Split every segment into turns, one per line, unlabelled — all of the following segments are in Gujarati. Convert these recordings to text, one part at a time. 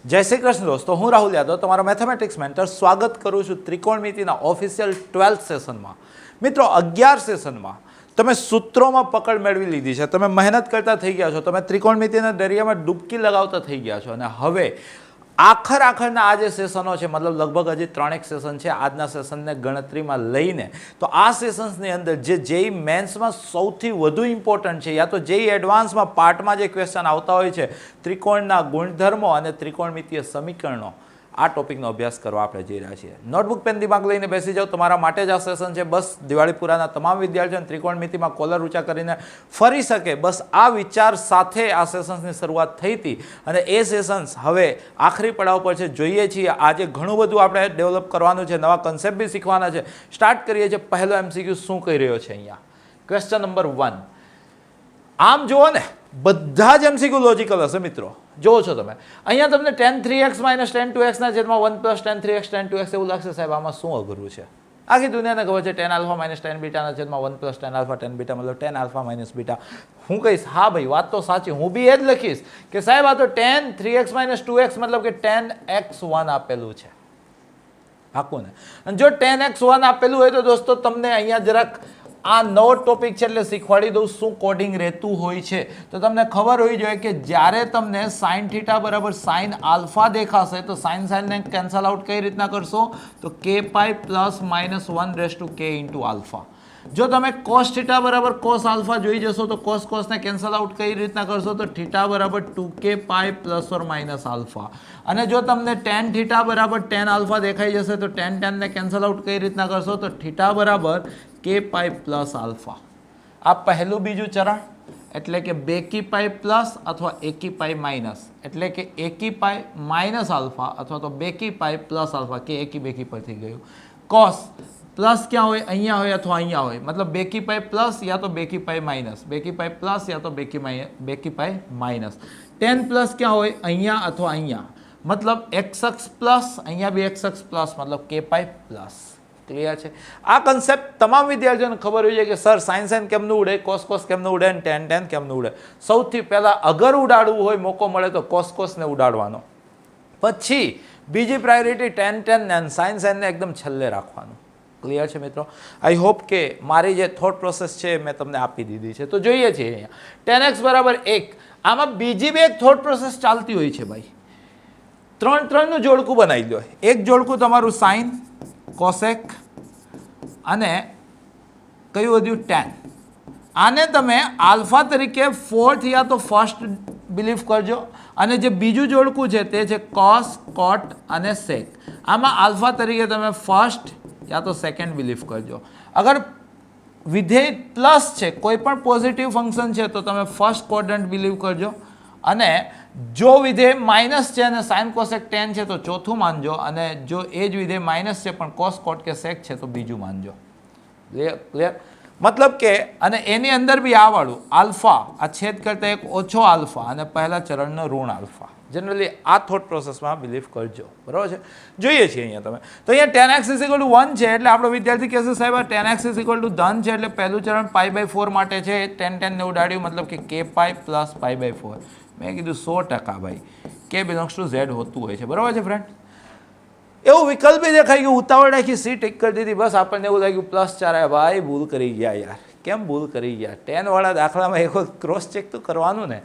જય શ્રી કૃષ્ણ દોસ્તો, હું રાહુલ યાદવ તમારો મેથેમેટિક્સ મેન્ટર સ્વાગત કરું છું ત્રિકોણમિતિના ઓફિશિયલ 12th સેશનમાં। મિત્રો 11 સેશનમાં તમે સૂત્રોમાં પકડ મેળવી લીધી છે, તમે મહેનત કરતા થઈ ગયા છો, તમે ત્રિકોણમિતિના દરિયામાં ડૂબકી લગાવતા થઈ ગયા છો અને હવે આખરના આ જે સેશનો છે, મતલબ લગભગ હજી 3 સેશન છે આજના સેશનને ગણતરીમાં લઈને, તો આ સેશન્સની અંદર જે જેઈ મેન્સમાં સૌથી વધુ ઇમ્પોર્ટન્ટ છે યા તો જેઈ એડવાન્સમાં પાર્ટમાં જે ક્વેશ્ચન આવતા હોય છે ત્રિકોણના ગુણધર્મો અને ત્રિકોણમિતીય સમીકરણો, આ ટોપિકનો અભ્યાસ કરવા આપણે જઈ રહ્યા છીએ। નોટબુક પેન દિમાગ લઈને બેસી જાઓ, તમારા માટે જ આ સેશન છે। બસ દિવાળીપુરાના તમામ વિદ્યાર્થીઓને ત્રિકોણમિતિમાં કોલર ઊંચા કરીને ફરી શકે, બસ આ વિચાર સાથે આ સેશન્સની શરૂઆત થઈ હતી અને એ સેશન્સ હવે આખરી પડાવ પર છે। જોઈએ છીએ આજે ઘણું બધું આપણે ડેવલપ કરવાનું છે, નવા કન્સેપ્ટ બી શીખવાના છે। સ્ટાર્ટ કરીએ છીએ। પહેલો MCQ શું કહી રહ્યો છે અહીંયા, ક્વેશ્ચન નંબર 1। આમ જુઓ ને, બધા જ MCQ લોજિકલ હશે મિત્રો, જોવો છો તમે અહીંયા તમને tan 3x - tan 2x ના છેદમાં 1 + tan 3x tan 2x એવું લાગશે, સાહેબ આમાં શું અઘરું છે? આખી દુનિયાને ખબર છે tan α - tan β ના છેદમાં 1 + tan α tan β મતલબ tan α - β। હું કહીશ હા ભાઈ વાત તો સાચી, હું બી એ જ લખીશ કે સાહેબ આ તો tan 3x - 2x મતલબ કે tan x1 આપેલું છે, પાકું ને? અને જો tan x1 આપેલું હોય તો દોસ્તો તમને અહીંયા જરાક આ નવો ટોપિક છે એટલે શીખવાડી દઉં શું કોડિંગ રહેતું હોય છે। તો તમને ખબર હોવી જોઈએ કે જ્યારે તમને sin θ બરાબર sin α દેખાશે તો sin ને કેન્સલ આઉટ કઈ રીતના કરશો, તો k π + -1 રેઝ ટુ k * α। જો તમે cos θ બરાબર cos α જોઈ જશો તો cos ને કેન્સલ આઉટ કઈ રીતના કરશો, તો θ બરાબર 2k π ± α। અને જો તમને tan θ બરાબર tan α દેખાઈ જશે તો tan ને કેન્સલ આઉટ કઈ રીતના કરશો, તો θ બરાબર k π + α। આ પહેલું બીજું ચરણ એટલે કે 2k π પ્લસ અથવા 1k π માઇનસ એટલે કે 1k π - α અથવા તો 2k π + α, કે 1k 2k પરથી ગયું। cos પ્લસ ક્યાં હોય, અહીંયા હોય અથવા અહીંયા હોય, મતલબ 2k π પ્લસ યા તો 2k π માઇનસ, 2k π પ્લસ યા તો 2k π માઇનસ। tan પ્લસ ક્યાં હોય, અહીંયા અથવા અહીંયા, મતલબ x અક્ષ પ્લસ, અહીંયા બી x અક્ષ પ્લસ, મતલબ k π પ્લસ। ક્લિયર છે? આ કન્સેપ્ટ તમામ વિદ્યાર્થીઓને ખબર હોય છે કે સર sin કેમનું ઉડે, cos કેમનું ઉડે અને tan કેમનું ઉડે। સૌથી પહેલા અગર ઉડાડવું હોય મોકો મળે તો cos ને ઉડાડવાનો, પછી બીજી પ્રાયોરિટી tan ને sin ને એકદમ છેલ્લે રાખવાનું। ક્લિયર છે મિત્રો? આઈ હોપ કે મારી જે થોટ પ્રોસેસ છે મેં તમને આપી દીધી છે। તો જોઈએ છીએ અહીંયા tan x બરાબર 1, આમાં બીજી બી એક થોટ પ્રોસેસ ચાલતી હોય છે ભાઈ, ત્રણનું જોડકું બનાવી લો। એક જોડકું તમારું sin, cosec અને કયું વધ્યું tan, આને તમે આલ્ફા તરીકે ફોર્થ યા તો ફર્સ્ટ બિલીવ કરજો, અને જે બીજું જોડકું છે તે છે cos, cot અને sec, આમાં આલ્ફા તરીકે તમે ફર્સ્ટ યા તો સેકન્ડ બિલીવ કરજો। અગર વિધેય પ્લસ છે, કોઈ પણ પોઝિટિવ ફંક્શન છે તો તમે ફર્સ્ટ ક્વોડ્રન્ટ બિલીવ કરજો, અને જો વિધેય માઇનસ છે અને sin cosec tan છે તો ચોથું માનજો, અને જો એ જ વિધેય માઇનસ છે પણ cos cot કે sec છે તો બીજું માનજો। ક્લિયર? મતલબ કે અને એની અંદર બી આ વાળું આલ્ફા, આ છેદ કરતા એક ઓછો આલ્ફા અને પહેલા ચરણનો ઋણ આલ્ફા, જનરલી આ થોટ પ્રોસેસમાં બિલીવ કરજો, બરાબર છે? જોઈએ છીએ અહીંયા તમે તો અહીંયા tan x = 1 છે એટલે આપણો વિદ્યાર્થી કહેશે સાહેબ આ tan x = ધન છે એટલે પહેલું ચરણ π/4 માટે છે, tan ને ઉડાડ્યું મતલબ કે k π + π/4। મેં કીધું 100% ભાઈ k બિલોંગ્સ ટુ z હોતું હોય છે, બરાબર છે ફ્રેન્ડ? એવું વિકલ્પ બી દેખાઈ ગયું, ઉતાવળ રાખી સી ટિક કરી દીધી, બસ આપણને એવું લાગ્યું +4। ભાઈ ભૂલ કરી ગયા યાર, કેમ ભૂલ કરી ગયા? tan વાળા દાખલામાં એક વખત ક્રોસ ચેક તો કરવાનું ને।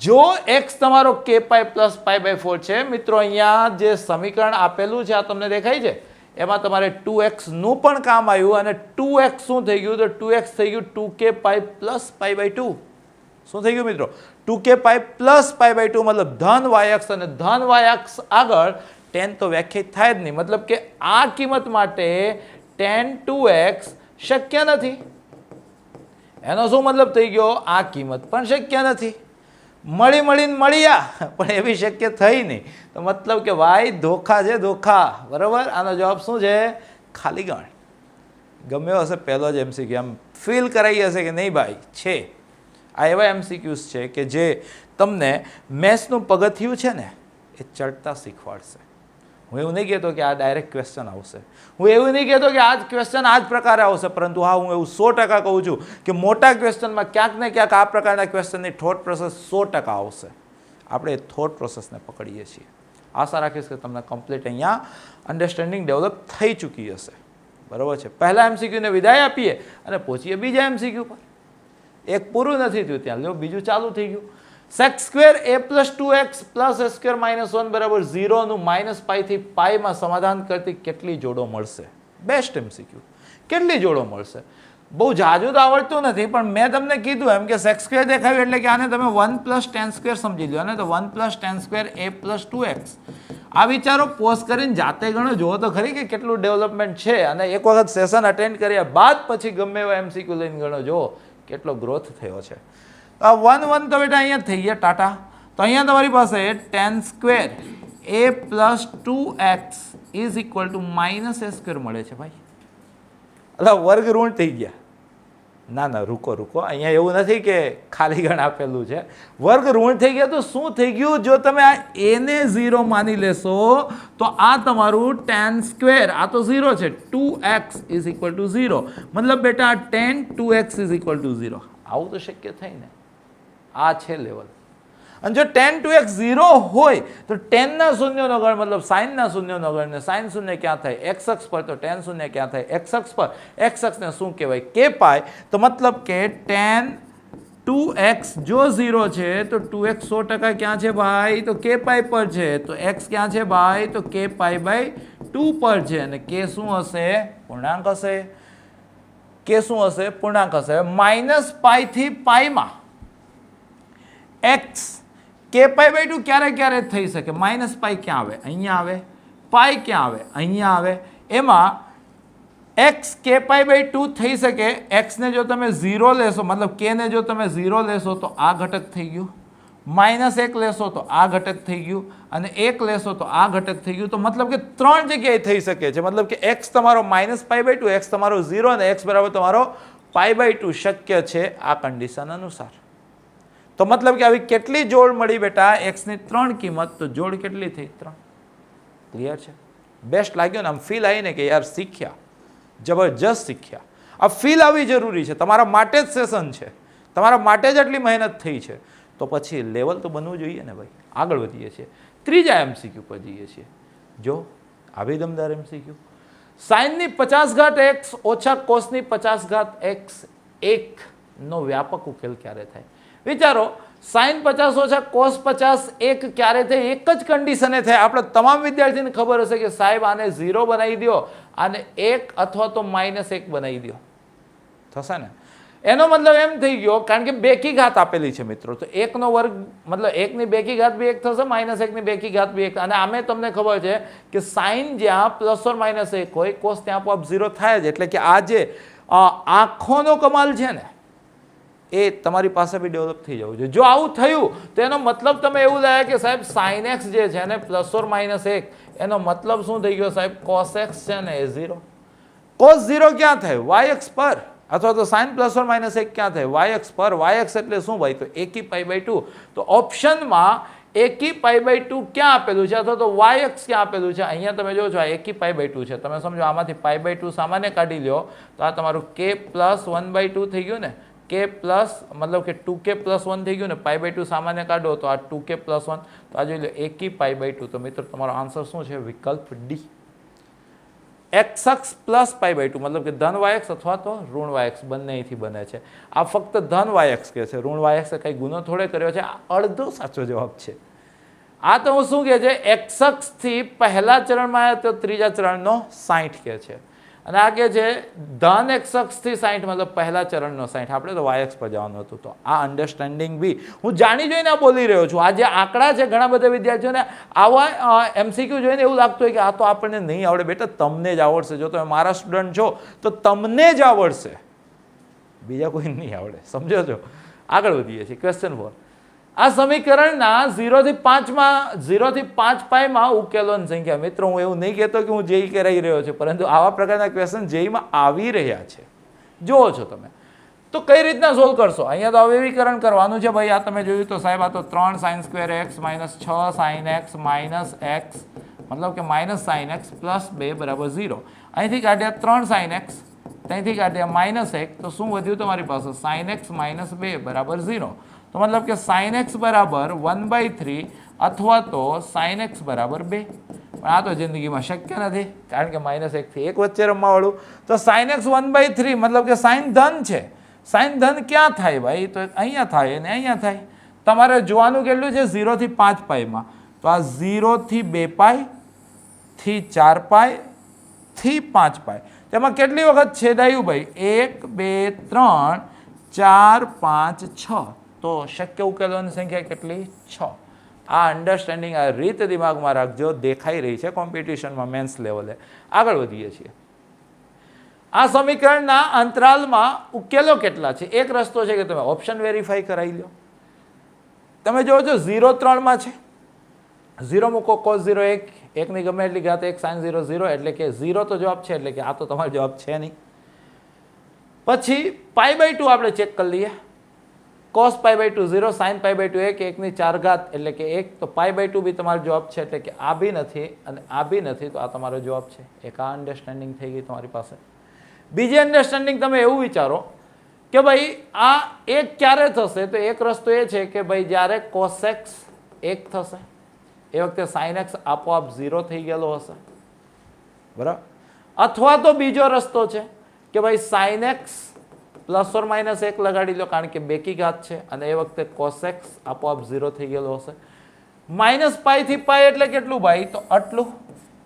જો x તમારો k π + π/4 છે મિત્રો, અહીંયા જે સમીકરણ આપેલું છે આ તમને દેખાય છે, એમાં તમારે 2x નું પણ કામ આવ્યું અને 2x શું થઈ ગયું, તો 2x થઈ ગયું 2k π + π/2। શું થઈ ગયું મિત્રો? 2k π + π/2 મતલબ ધન y અક્ષ, અને ધન y અક્ષ આગળ tan તો વ્યાખ્યાયિત થાય જ નહીં, મતલબ કે આ કિંમત માટે tan 2x શક્ય નથી। એનો શું મતલબ થઈ ગયો? આ કિંમત પણ શક્ય નથી, મળીને મળ્યા પણ એવી શક્ય થઈ નહીં, તો મતલબ કે ભાઈ ધોખા છે, ધોખા, બરાબર? આનો જવાબ શું છે? ખાલી ગણ। ગમ્યો હશે પહેલો જ MCQ, આમ ફીલ કરાઈ હશે કે નહીં ભાઈ છે। આ એવા MCQs છે કે જે તમને મેથ્સનું પગથિયું છે ને એ ચડતા શીખવાડશે। હું એવું નહીં કહેતો કે આ ડાયરેક્ટ ક્વેશ્ચન આવશે, હું એવું નહીં કહેતો કે આ જ ક્વેશ્ચન આ જ પ્રકારે આવશે, પરંતુ હા હું એવું 100% કહું છું કે મોટા ક્વેશ્ચનમાં ક્યાંક ને ક્યાંક આ પ્રકારના ક્વેશ્ચનની થોટ પ્રોસેસ 100% આવશે। આપણે થોટ પ્રોસેસને પકડીએ છીએ। આશા રાખીશ કે તમને કમ્પ્લીટ અહીંયા અન્ડરસ્ટેન્ડિંગ ડેવલપ થઈ ચૂકી હશે. બરાબર છે. પહેલા એમસીક્યુને વિદાય આપીએ અને પહોંચીએ બીજા એમસીક્યુ પર. એક પૂરું નથી થયું ત્યાં, લો બીજું ચાલુ થઈ ગયું. X square a plus 2x plus a square minus 1 બરાબર 0 નું માઇનસ પાઈ થી પાઈમાં સમાધાન કરતી કેટલી જોડો મળશે? Best MCQ. કેટલી જોડો મળશે? બહુ જાજુ તો આવડતું નથી, પણ મેં તમને કીધું એમ કે સેક્સ સ્ક્વેર દેખાયું એટલે કે આને તમે 1 પ્લસ ટેન સ્ક્વેર સમજી લો ને, તો 1 plus ten square a plus 2x. આ વિચારો પોઝ કરીને જાતે ગણો, જુઓ તો ખરી કે કેટલું ડેવલપમેન્ટ છે. અને એક વખત સેશન અટેન્ડ કર્યા બાદ પછી ગમે એવા એમસીક્યુ લઈને ગણો, જુઓ કેટલો ગ્રોથ થયો છે. આ 1 તો બેટા અહીંયા થઈ ગયા ટાટા. તો અહીંયા તમારી પાસે ten square a plus 2x is equal two minus a square મળે છે ભાઈ. એટલે વર્ગ ઋણ થઈ ગયા. ના ના, રૂકો રૂકો, અહીંયા એવું નથી કે ખાલી ગણ આપેલું છે. વર્ગ ઋણ થઈ ગયા તો શું થઈ ગયું? જો તમે આ a ને 0 માની લેશો તો આ તમારું ટેન સ્ક્વેર, આ તો 0 છે, 2x ઇઝ ઇક્વલ ટુ 0. મતલબ બેટા ten 2x is equal to 0. આવું તો શક્ય થાય ને. આ છે લેવલ. અને જો ટેન 2x 0 હોય તો ટેનના શૂન્યનો ગણ મતલબ સાઇનના શૂન્યનો ગણ, ને સાઇન શૂન્ય ક્યાં થાય? એક્સ અક્ષ પર. તો ટેન શૂન્ય ક્યાં થાય? એક્સ અક્ષ પર. એક્સ અક્ષને શું કહેવાય? કે પાય. તો મતલબ કે ટેન 2x જો 0 છે તો 2x 100% ક્યાં છે ભાઈ? તો કે પાય પર છે. તો x ક્યાં છે ભાઈ? તો કે પાય બાય 2 પર છે. અને કે શું હશે? પૂર્ણાંક હશે. કે શું હશે? પૂર્ણાંક હશે. માઇનસ પાઈ થી પાઈમાં x કે પાઈ બાય 2 ક્યારે ક્યારે થઈ શકે? માઇનસ પાઈ ક્યાં આવે? અહીંયા આવે. પાઈ ક્યાં આવે? અહીંયા આવે. એમાં x કે પાઈ બાય 2 થઈ શકે. x ને જો તમે 0 લેશો, મતલબ k ને જો તમે 0 લેશો તો આ ઘટક થઈ ગયું. માઇનસ 1 લેશો તો આ ઘટક થઈ ગયું. અને 1 લેશો તો આ ઘટક થઈ ગયું. તો મતલબ કે 3 જગ્યાએ થઈ શકે છે. મતલબ કે x તમારો માઇનસ પાઈ બાય 2, x તમારો 0 અને x બરાબર તમારો પાઈ બાય 2 શક્ય છે આ કન્ડિશન અનુસાર. તો મતલબ કે આવી કેટલી જોડ મળી બેટા? x ની 3 કિંમત. તો જોડ કેટલી થઈ? 3. ક્લિયર છે? બેસ્ટ લાગ્યો ને? આમ ફીલ આવી ને કે યાર શીખ્યા, જબરજસ્ત શીખ્યા. આ ફીલ આવી જરૂરી છે. તમારા માટે જ સેશન છે, તમારા માટે જ આટલી મહેનત થઈ છે. તો પછી લેવલ તો બનવું જોઈએ ને ભાઈ. આગળ વધીએ છીએ, ત્રીજા એમસીક્યુ પર જઈએ છીએ. જો આવી દમદાર એમસીક્યુ. સાઇનની 50 ઘાત x ઓછા કોસની 50 ઘાત x 1 નો વ્યાપક ઉકેલ ક્યારે થાય? વિચારો, સાઇન 50 ઓછા કોસ 50 1 ક્યારે થાય? એક જ કન્ડિશને થાય. આપણે તમામ વિદ્યાર્થીને ખબર હશે કે સાહેબ આને 0 બનાવી દો, આને 1 અથવા તો -1 બનાવી દો, થશે ને? એનો મતલબ એમ થઈ ગયો, કારણ કે બેકી ઘાત આપેલી છે મિત્રો, તો 1 નો વર્ગ મતલબ 1 ની બેકી ઘાત બી 1 થશે, -1 ની બેકી ઘાત બી 1. અને આમે તમને ખબર છે કે સાઇન જ્યાં પ્લસ ઓર -1 હોય, કોસ ત્યાં આપોઆપ 0 થાય જ. એટલે કે આ જે આંખોનો કમાલ છે ને, એ તમારી પાસે બી ડેવલપ થઈ જવું જોઈએ. જો આવું થયું તો એનો મતલબ તમે એવું લાગે કે સાહેબ સાઇન એક્સ જે છે ને પ્લસ ઓર -1, એનો મતલબ શું થઈ ગયો સાહેબ? કોસ એક્સ છે ને એ 0. કોસ 0 ક્યાં થાય? વાય એક્સ પર. અથવા તો સાઇન પ્લસ ઓર -1 ક્યાં થાય? વાય એક્સ પર. વાય એક્સ એટલે શું ભાઈ? તો એકી પાઈ બાય 2. તો ઓપ્શનમાં એકી પાઈ બાય 2 ક્યાં આપેલું છે? અથવા તો વાય એક્સ ક્યાં આપેલું છે? અહીંયા તમે જો છો આ એકી પાઈ બાય 2 છે. તમે સમજો આમાંથી પાઈ બાય 2 સામાન્ય કાઢી લો તો આ તમારું k પ્લસ 1/2 થઈ ગયું ને. k પ્લસ મતલબ કે 2k પ્લસ 1 થઈ ગયું ને. પાઈ બાય 2 સામાન્ય કાઢો તો આ 2k પ્લસ 1. તો આ જોઈ લો એકી પાઈ બાય 2. તો મિત્રો તમારો આન્સર શું છે? વિકલ્પ ડી. એક્સ અક્ષ પ્લસ પાઈ બાય 2 મતલબ કે ધન વાય એક્સ અથવા તો ઋણ વાય એક્સ બંનેથી બને છે. આ ફક્ત ધન વાય એક્સ કહે છે, ઋણ વાય એક્સ કંઈ ગુનો થોડે કર્યો છે. અડધો સાચો જવાબ છે. આ તો હું શું કહે છે? એક્સ અક્ષથી પહેલા ચરણમાં આવ્યો તો ત્રીજા ચરણનો 60 કહે છે. અને આ કે છે ધન એક્સ અક્ષથી 60 મતલબ પહેલા ચરણનો 60. આપણે તો વાય એક્સ પર જવાનું હતું. તો આ અન્ડરસ્ટેન્ડિંગ બી હું જાણી જોઈને બોલી રહ્યો છું. આ જે આંકડા છે, ઘણા બધા વિદ્યાર્થીઓને આવા એમસીક્યુ જોઈને એવું લાગતું હોય કે આ તો આપણને નહીં આવડે. બેટા તમને જ આવડશે. જો તમે મારા સ્ટુડન્ટ છો તો તમને જ આવડશે, બીજા કોઈ નહીં આવડે. સમજો છો? આગળ વધીએ છીએ. ક્વેશ્ચન 4. આ સમીકરણના 0 થી 5 પાઈમાં ઉકેલોની સંખ્યા. મિત્રો હું એવું નહીં કહેતો કે હું જેઈ કરાવી રહ્યો છું, પરંતુ આવા પ્રકારના ક્વેશ્ચન જેઈમાં આવી રહ્યા છે, જુઓ છો તમે. તો કઈ રીતના સોલ્વ કરશો? અહીંયા તો અવયવીકરણ કરવાનું છે ભાઈ. આ તમે જોયું તો સાહેબ આ તો 3 sin square x - 6 sin x - x મતલબ કે -sin x + 2 = 0. અહીંથી કાઢ્યા 3 sin x ત્યાંથી કાઢ્યા -1 તો શું વધ્યું તમારી પાસે sin x - 2 બરાબર 0. તો મતલબ કે sin x બરાબર 1/3 અથવા તો sin x બરાબર 2. પણ આ તો જિંદગીમાં શક્ય નથી કારણ કે -1 થી 1 વચ્ચે રમવાવાળું. તો sin x 1/3 મતલબ કે sin ધન છે. sin ધન ક્યાં થાય ભાઈ? તો અહીંયા થાય અને અહીંયા થાય. તમારે જોવાનું કેટલું છે 0 થી 5 પાઈમાં. તો આ 0 થી 2 પાઈ થી 4 પાઈ થી 5 પાઈ. તેમાં કેટલી વખત છેદાયું ભાઈ? 1 2 3 4 5 6. તો શક્ય ઉકેલોની સંખ્યા કેટલી? 6. આ અન્ડરસ્ટેન્ડિંગ, આ રીત દિમાગમાં રાખજો. દેખાઈ રહી છે કોમ્પિટિશનમાં મેન્સ લેવલે. આગળ વધીએ છીએ. આ સમીકરણના અંતરાલમાં ઉકેલો કેટલા છે? એક રસ્તો છે કે તમે ઓપ્શન વેરીફાઈ કરાવી લો. તમે જોવો છો 0 3 છે. 0 મૂકો cos 0 1, 1 ની ગમે એટલી ઘાત 1 sin 0 0, એટલે કે 0 તો જવાબ છે, એટલે કે આ તો તમારો જવાબ છે નહીં. પછી π/2 આપણે ચેક કરી લઈએ. cos π/2 0, sin π/2 1, 1 ની 4 ઘાત એટલે કે 1. તો π/2 બી તમારો જવાબ છે, એટલે કે આ બી નથી અને આ બી નથી, તો આ તમારો જવાબ છે. એક આ અન્ડરસ્ટેન્ડિંગ થઈ ગઈ તમારી પાસે. બીજી અન્ડરસ્ટેન્ડિંગ તમે એવું વિચારો કે ભાઈ આ 1 ક્યારે થશે? તો એક રસ્તો એ છે કે ભાઈ જ્યારે cos x 1 થશે એ વખતે sin x આપોઆપ 0 થઈ ગયેલો હશે, બરાબર. અથવા તો બીજો રસ્તો છે કે ભાઈ sin x ±1 લગાડી લો કારણ કે બેકી ઘાત છે અને એ વખતે cos x આપોઆપ 0 થઈ ગયેલો હશે. -π થી π એટલે કેટલું ભાઈ? તો આટલું,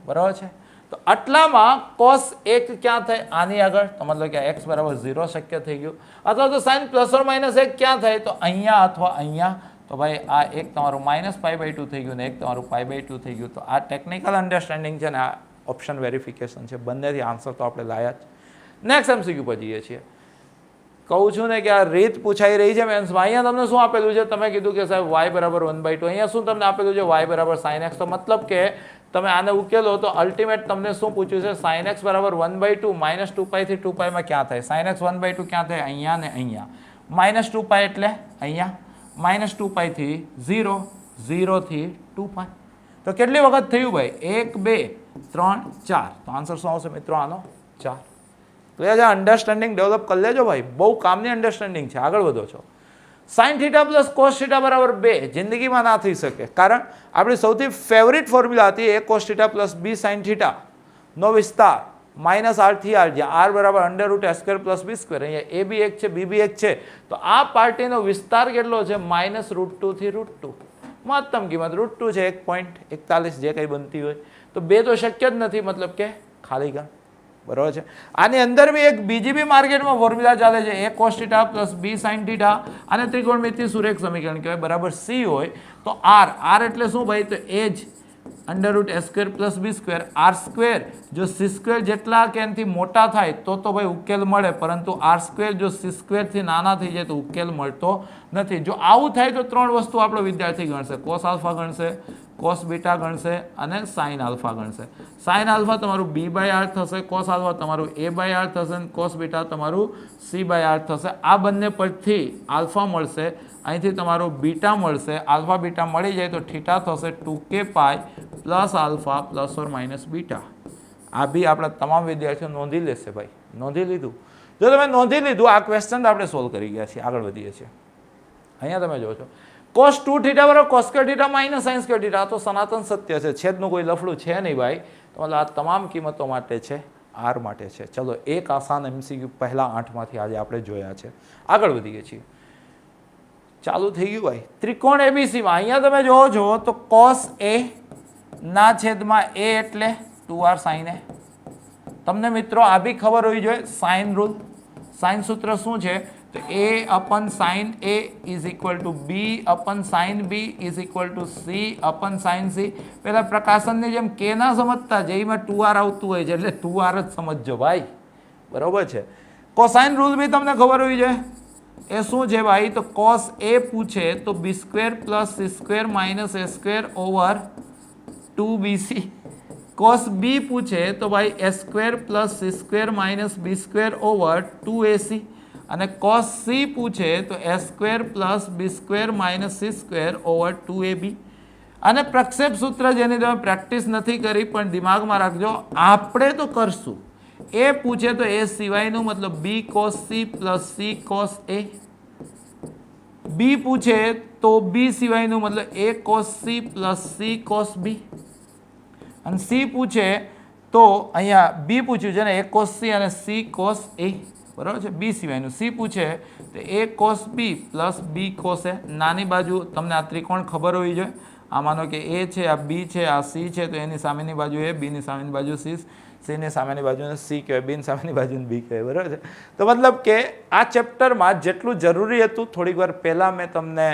બરાબર છે. તો આટલામાં cos 1 ક્યાં થાય? આની આગળ. તો મતલબ કે x બરાબર 0 શક્ય થઈ ગયું. અથવા તો sin ±1 ક્યાં થાય? તો અહીંયા અથવા અહીંયા. તો ભાઈ આ એક તમારું -π/2 થઈ ગયું ને એક તમારું π/2 થઈ ગયું. તો આ ટેકનિકલ અન્ડરસ્ટેન્ડિંગ છે ને આ ઓપ્શન વેરિફિકેશન છે. બંનેથી આન્સર તો આપણે લાયા જ. નેક્સ્ટ MCQ પર જઈએ છીએ. કહું છું ને કે આ રીત પૂછાઈ રહી છે મેન્સમાં. અહીંયા તમને શું આપેલું છે? તમે કીધું કે સાહેબ y બરાબર 1/2. અહીંયા શું તમને આપેલું છે? y બરાબર sin x. તો મતલબ કે તમે આને ઉકેલો તો અલ્ટિમેટ તમને શું પૂછ્યું છે? sin x બરાબર 1/2 -2π થી 2π માં ક્યાં થાય? sin x 1/2 ક્યાં થાય? અહીંયા ને અહીંયા. -2π એટલે અહીંયા. -2π થી 0, 0 થી 2π. તો કેટલી વખત થયું ભાઈ? 1 2 3 4. તો આન્સર શું આવશે મિત્રો આનો? 4. તો એ અન્ડરસ્ટેન્ડિંગ ડેવલપ કરી લેજો ભાઈ. બહુ કામની અન્ડરસ્ટેન્ડિંગ છે. આગળ વધો છો. sin θ + cos θ બરાબર 2 જિંદગીમાં ના થઈ શકે. કારણ આપણી સૌથી ફેવરિટ ફોર્મ્યુલા હતી a cos θ + b sin θ નો વિસ્તાર -r થી r, જ્યાં r બરાબર √a² + b². અહીંયા a બી 1 છે, b બી 1 છે. તો આ પાર્ટીનો વિસ્તાર કેટલો છે? -√2 થી √2. મહત્તમ કિંમત √2 છે, 1.41 જે કંઈ બનતી હોય. તો 2 તો શક્ય જ નથી, મતલબ કે ખાલી ગણ, બરાબર છે. આની અંદર બી એક બીજી બી માર્કેટમાં ફોર્મ્યુલા ચાલે છે, a cos θ + b sin θ. અને ત્રિકોણમિતિ સુરેખ સમીકરણ કહેવાય, બરાબર c હોય. તો r એટલે શું ભાઈ? તો એ જ √a² + b². r² જો c² જેટલા કે એનાથી મોટા થાય તો ભાઈ ઉકેલ મળે, પરંતુ r² જો c² થી નાના થઈ જાય તો ઉકેલ મળતો નથી. જો આવું થાય તો 3 વસ્તુ આપણો વિદ્યાર્થી ગણશે. cos α ગણશે, cos β ગણશે અને sin α ગણશે. sin α તમારું b/r થશે, cos α તમારું a/r થશે અને cos β તમારું c/r થશે. આ બંને પરથી આલ્ફા મળશે, અહીંથી તમારું બીટા મળશે. આલ્ફા બીટા મળી જાય તો થીટા થશે 2k π + આલ્ફા ± બીટા. આ બી આપણા તમામ વિદ્યાર્થીઓ નોંધી લેશે ભાઈ. નોંધી લીધું? જો તમે નોંધી લીધું, આ ક્વેશ્ચન આપણે સોલ્વ કરી ગયા છીએ. આગળ વધીએ છીએ. અહીંયા તમે જો છો cos 2θ બરાબર cos² θ - sin² θ. આ તો સનાતન સત્ય છે, છેદનું કોઈ લફડું છે નહીં ભાઈ. તો મતલબ આ તમામ કિંમતો માટે છે, r માટે છે. ચલો એક આસાન MCQ પહેલા 8 માંથી આજે આપણે જોયા છે. આગળ વધીએ છીએ. ચાલુ થઈ ગયું ભાઈ. ત્રિકોણ ABC માં અહીંયા તમે જોવો છો તો cos a ના છેદમાં a એટલે 2r sin a. તમને મિત્રો આ બી ખબર હોવી જોઈએ સાઇન રૂલ. સાઇન સૂત્ર શું છે? તો a/sin a = b/sin b = c/sin c. પેલા પ્રકાશનની જેમ k ના સમજતા, જેમાં 2r આવતું હોય છે એટલે 2r જ સમજજો ભાઈ, બરોબર છે. કોસાઇન રૂલ બી તમને ખબર હોવી જોઈએ. એ શું છે ભાઈ? તો cos a પૂછે તો b² + c² - a² / 2bc. cos b પૂછે તો ભાઈ a² + c² - b² / 2ac. અને cos c પૂછે તો a² + b² - c² / 2ab. અને પ્રક્ષેપ સૂત્ર જેની તમે પ્રેક્ટિસ નથી કરી પણ દિમાગમાં રાખજો, આપણે તો કરશું. એ પૂછે તો એ સિવાયનું મતલબ B cos C plus C cos A. B પૂછે તો બી સિવાયનું મતલબ A cos C plus C cos B. અને સી પૂછે તો અહીંયા બી પૂછ્યું છે ને એ કોસ સી અને સી કોસ એ, બરાબર છે. બી સિવાયનું સી પૂછે તો A cos B plus B cos A. નાની બાજુ તમને આ ત્રિકોણ ખબર હોવી જોઈએ. આ માનો કે એ છે, આ બી છે, આ સી છે, તો એની સામેની બાજુ એ, બીની સામેની બાજુ સી, સીની સામેની બાજુને સી કહેવાય, બીની સામેની બાજુને બી કહેવાય, બરાબર છે. તો મતલબ કે આ ચેપ્ટરમાં જેટલું જરૂરી હતું થોડીક વાર પહેલાં મેં તમને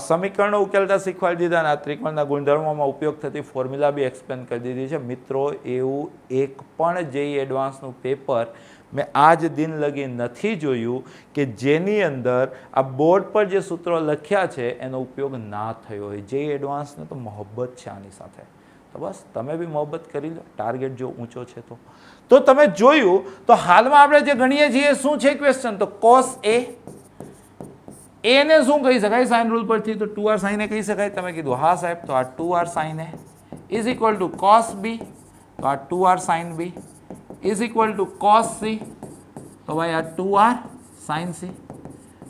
સમીકરણો ઉકેલતા શીખવાડી દીધા અને આ ત્રિકોણના ગુણધર્મોમાં ઉપયોગ થતી ફોર્મ્યુલા બી એક્સપ્લેન કરી દીધી છે. મિત્રો, એવું એક પણ જેઈ એડવાન્સનું પેપર મેં આજ દિન લગી નથી જોયું કે જેની અંદર આ બોર્ડ પર જે સૂત્રો લખ્યા છે એનો ઉપયોગ ના થયો હોય. જેઈ એડવાન્સને તો મોહબ્બત છે આની સાથે, તો બસ તમે બી મોહબ્બત કરી લો, ટાર્ગેટ જો ઊંચો છે તો તમે જોયું તો હાલમાં આપણે જે ગણીએ છીએ શું છે ક્વેશ્ચન, તો કોસ એ, એને શું કહી શકાય સાઇન રૂલ પરથી, તો 2r સાઇન એ કહી શકાય. તમે કીધું હા સાહેબ, તો આ 2r sine A is equal to cos B, તો આ 2r sine B is equal to cos C, તો ભાઈ આ 2r સાઇન સી.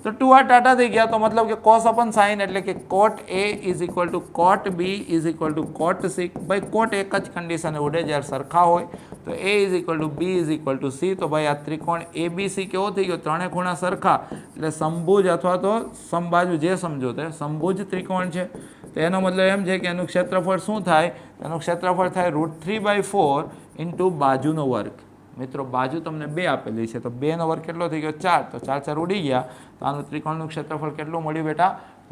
તો 2r ટાટા થઈ ગયા, તો મતલબ કે કોસ અપન સાઇન એટલે કે cot A is equal to cot B is equal to cot C. ભાઈ કોટ એક જ કન્ડિશન ઉડે જ્યારે સરખા હોય, તો A is equal to B is equal to C. તો ભાઈ આ ત્રિકોણ એ બી સી કેવો થઈ ગયો, ત્રણે ખૂણા સરખા એટલે સમભુજ અથવા તો સમબાજુ જે સમજો તે સમભુજ ત્રિકોણ છે. તો એનો મતલબ એમ છે કે એનું ક્ષેત્રફળ શું થાય, એનું ક્ષેત્રફળ થાય √3/4 ઇન્ટુ બાજુનો વર્ગ. મિત્રો, બાજુ તમને 2 આપેલી છે, તો 2નો વર્ગ કેટલો થઈ ગયો 4, તો 4 4 ઉડી ગયા, તો આનું ત્રિકોણનું ક્ષેત્રફળ કેટલું મળ્યું બેટા,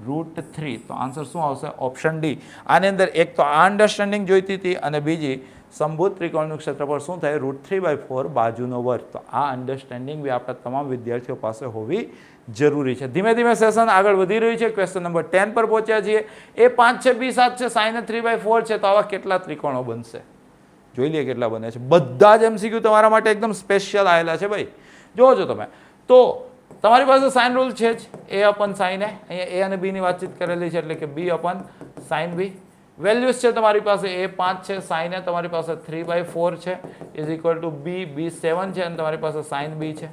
√3. તો આન્સર શું આવશે, ઓપ્શન ડી. આની અંદર એક તો આ અન્ડરસ્ટેન્ડિંગ જોઈતી હતી અને બીજી સમભુજ ત્રિકોણનું ક્ષેત્રફળ શું થાય, √3/4 બાજુનો વર્ગ. તો આ અન્ડરસ્ટેન્ડિંગ બી આપણા તમામ વિદ્યાર્થીઓ પાસે હોવી જરૂરી છે. ધીમે ધીમે સેશન આગળ વધી રહ્યું છે. ક્વેશ્ચન નંબર 10 પર પહોંચ્યા છીએ. એ 5 છે, બી 7 છે, સાઇન 3/4 છે, તો આવા કેટલા ત્રિકોણો બનશે, જોઈ લઈએ કેટલા બને છે. બધા જ એમસીક્યુ તમારા માટે એકદમ સ્પેશિયલ આવેલા છે ભાઈ, જોજો તમે. તો તમારી પાસે સાઇન રૂલ છે જ, એ અપન સાઇન એ, અહીંયા એ અને બી ની વાતચીત કરેલી છે એટલે કે બી અપન સાઇન બી. વેલ્યુઝ છે તમારી પાસે એ 5 છે, સાઇન એ તમારી પાસે 3/4 છે ઇઝ ઇક્વલ ટુ બી, બી 7 છે અને તમારી પાસે સાઇન બી છે.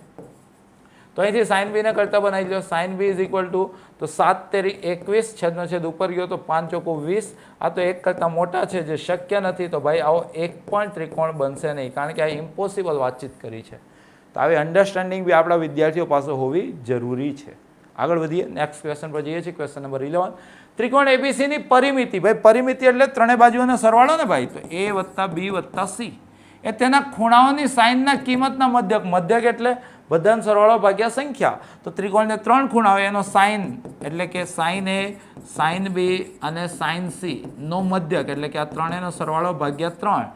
તો અહીંથી સાઇન બી ને કરતા બનાવી લો. Sine B is equal to, તો 7 તેરી 21, છેદનો છેદ ઉપર ગયો તો 5 ચોકો 20. આ તો એક કરતાં મોટા છે જે શક્ય નથી, તો ભાઈ આવો એક પણ ત્રિકોણ બનશે નહીં, કારણ કે આ ઇમ્પોસિબલ વાતચીત કરી છે. તો આવી અન્ડરસ્ટેન્ડિંગ બી આપણા વિદ્યાર્થીઓ પાસે હોવી જરૂરી છે. આગળ વધીએ, નેક્સ્ટ ક્વેશ્ચન પર જઈએ છીએ. ક્વેશ્ચન નંબર 11, ત્રિકોણ એબીસીની પરિમિતિ. ભાઈ પરિમિતિ એટલે ત્રણે બાજુઓનો સરવાળો ને ભાઈ, તો એ વત્તા બી વત્તા સી એ તેના ખૂણાઓની સાઇનના કિંમતના મધ્યક. મધ્યક એટલે બધાનો સરવાળો ભાગ્યા સંખ્યા. તો ત્રિકોણને 3 ખૂણા હોય એનો સાઇન એટલે કે સાઇન એ, સાઇન બી અને સાઇન સી નો મધ્યક એટલે કે આ ત્રણેયનો સરવાળો ભાગ્યા 3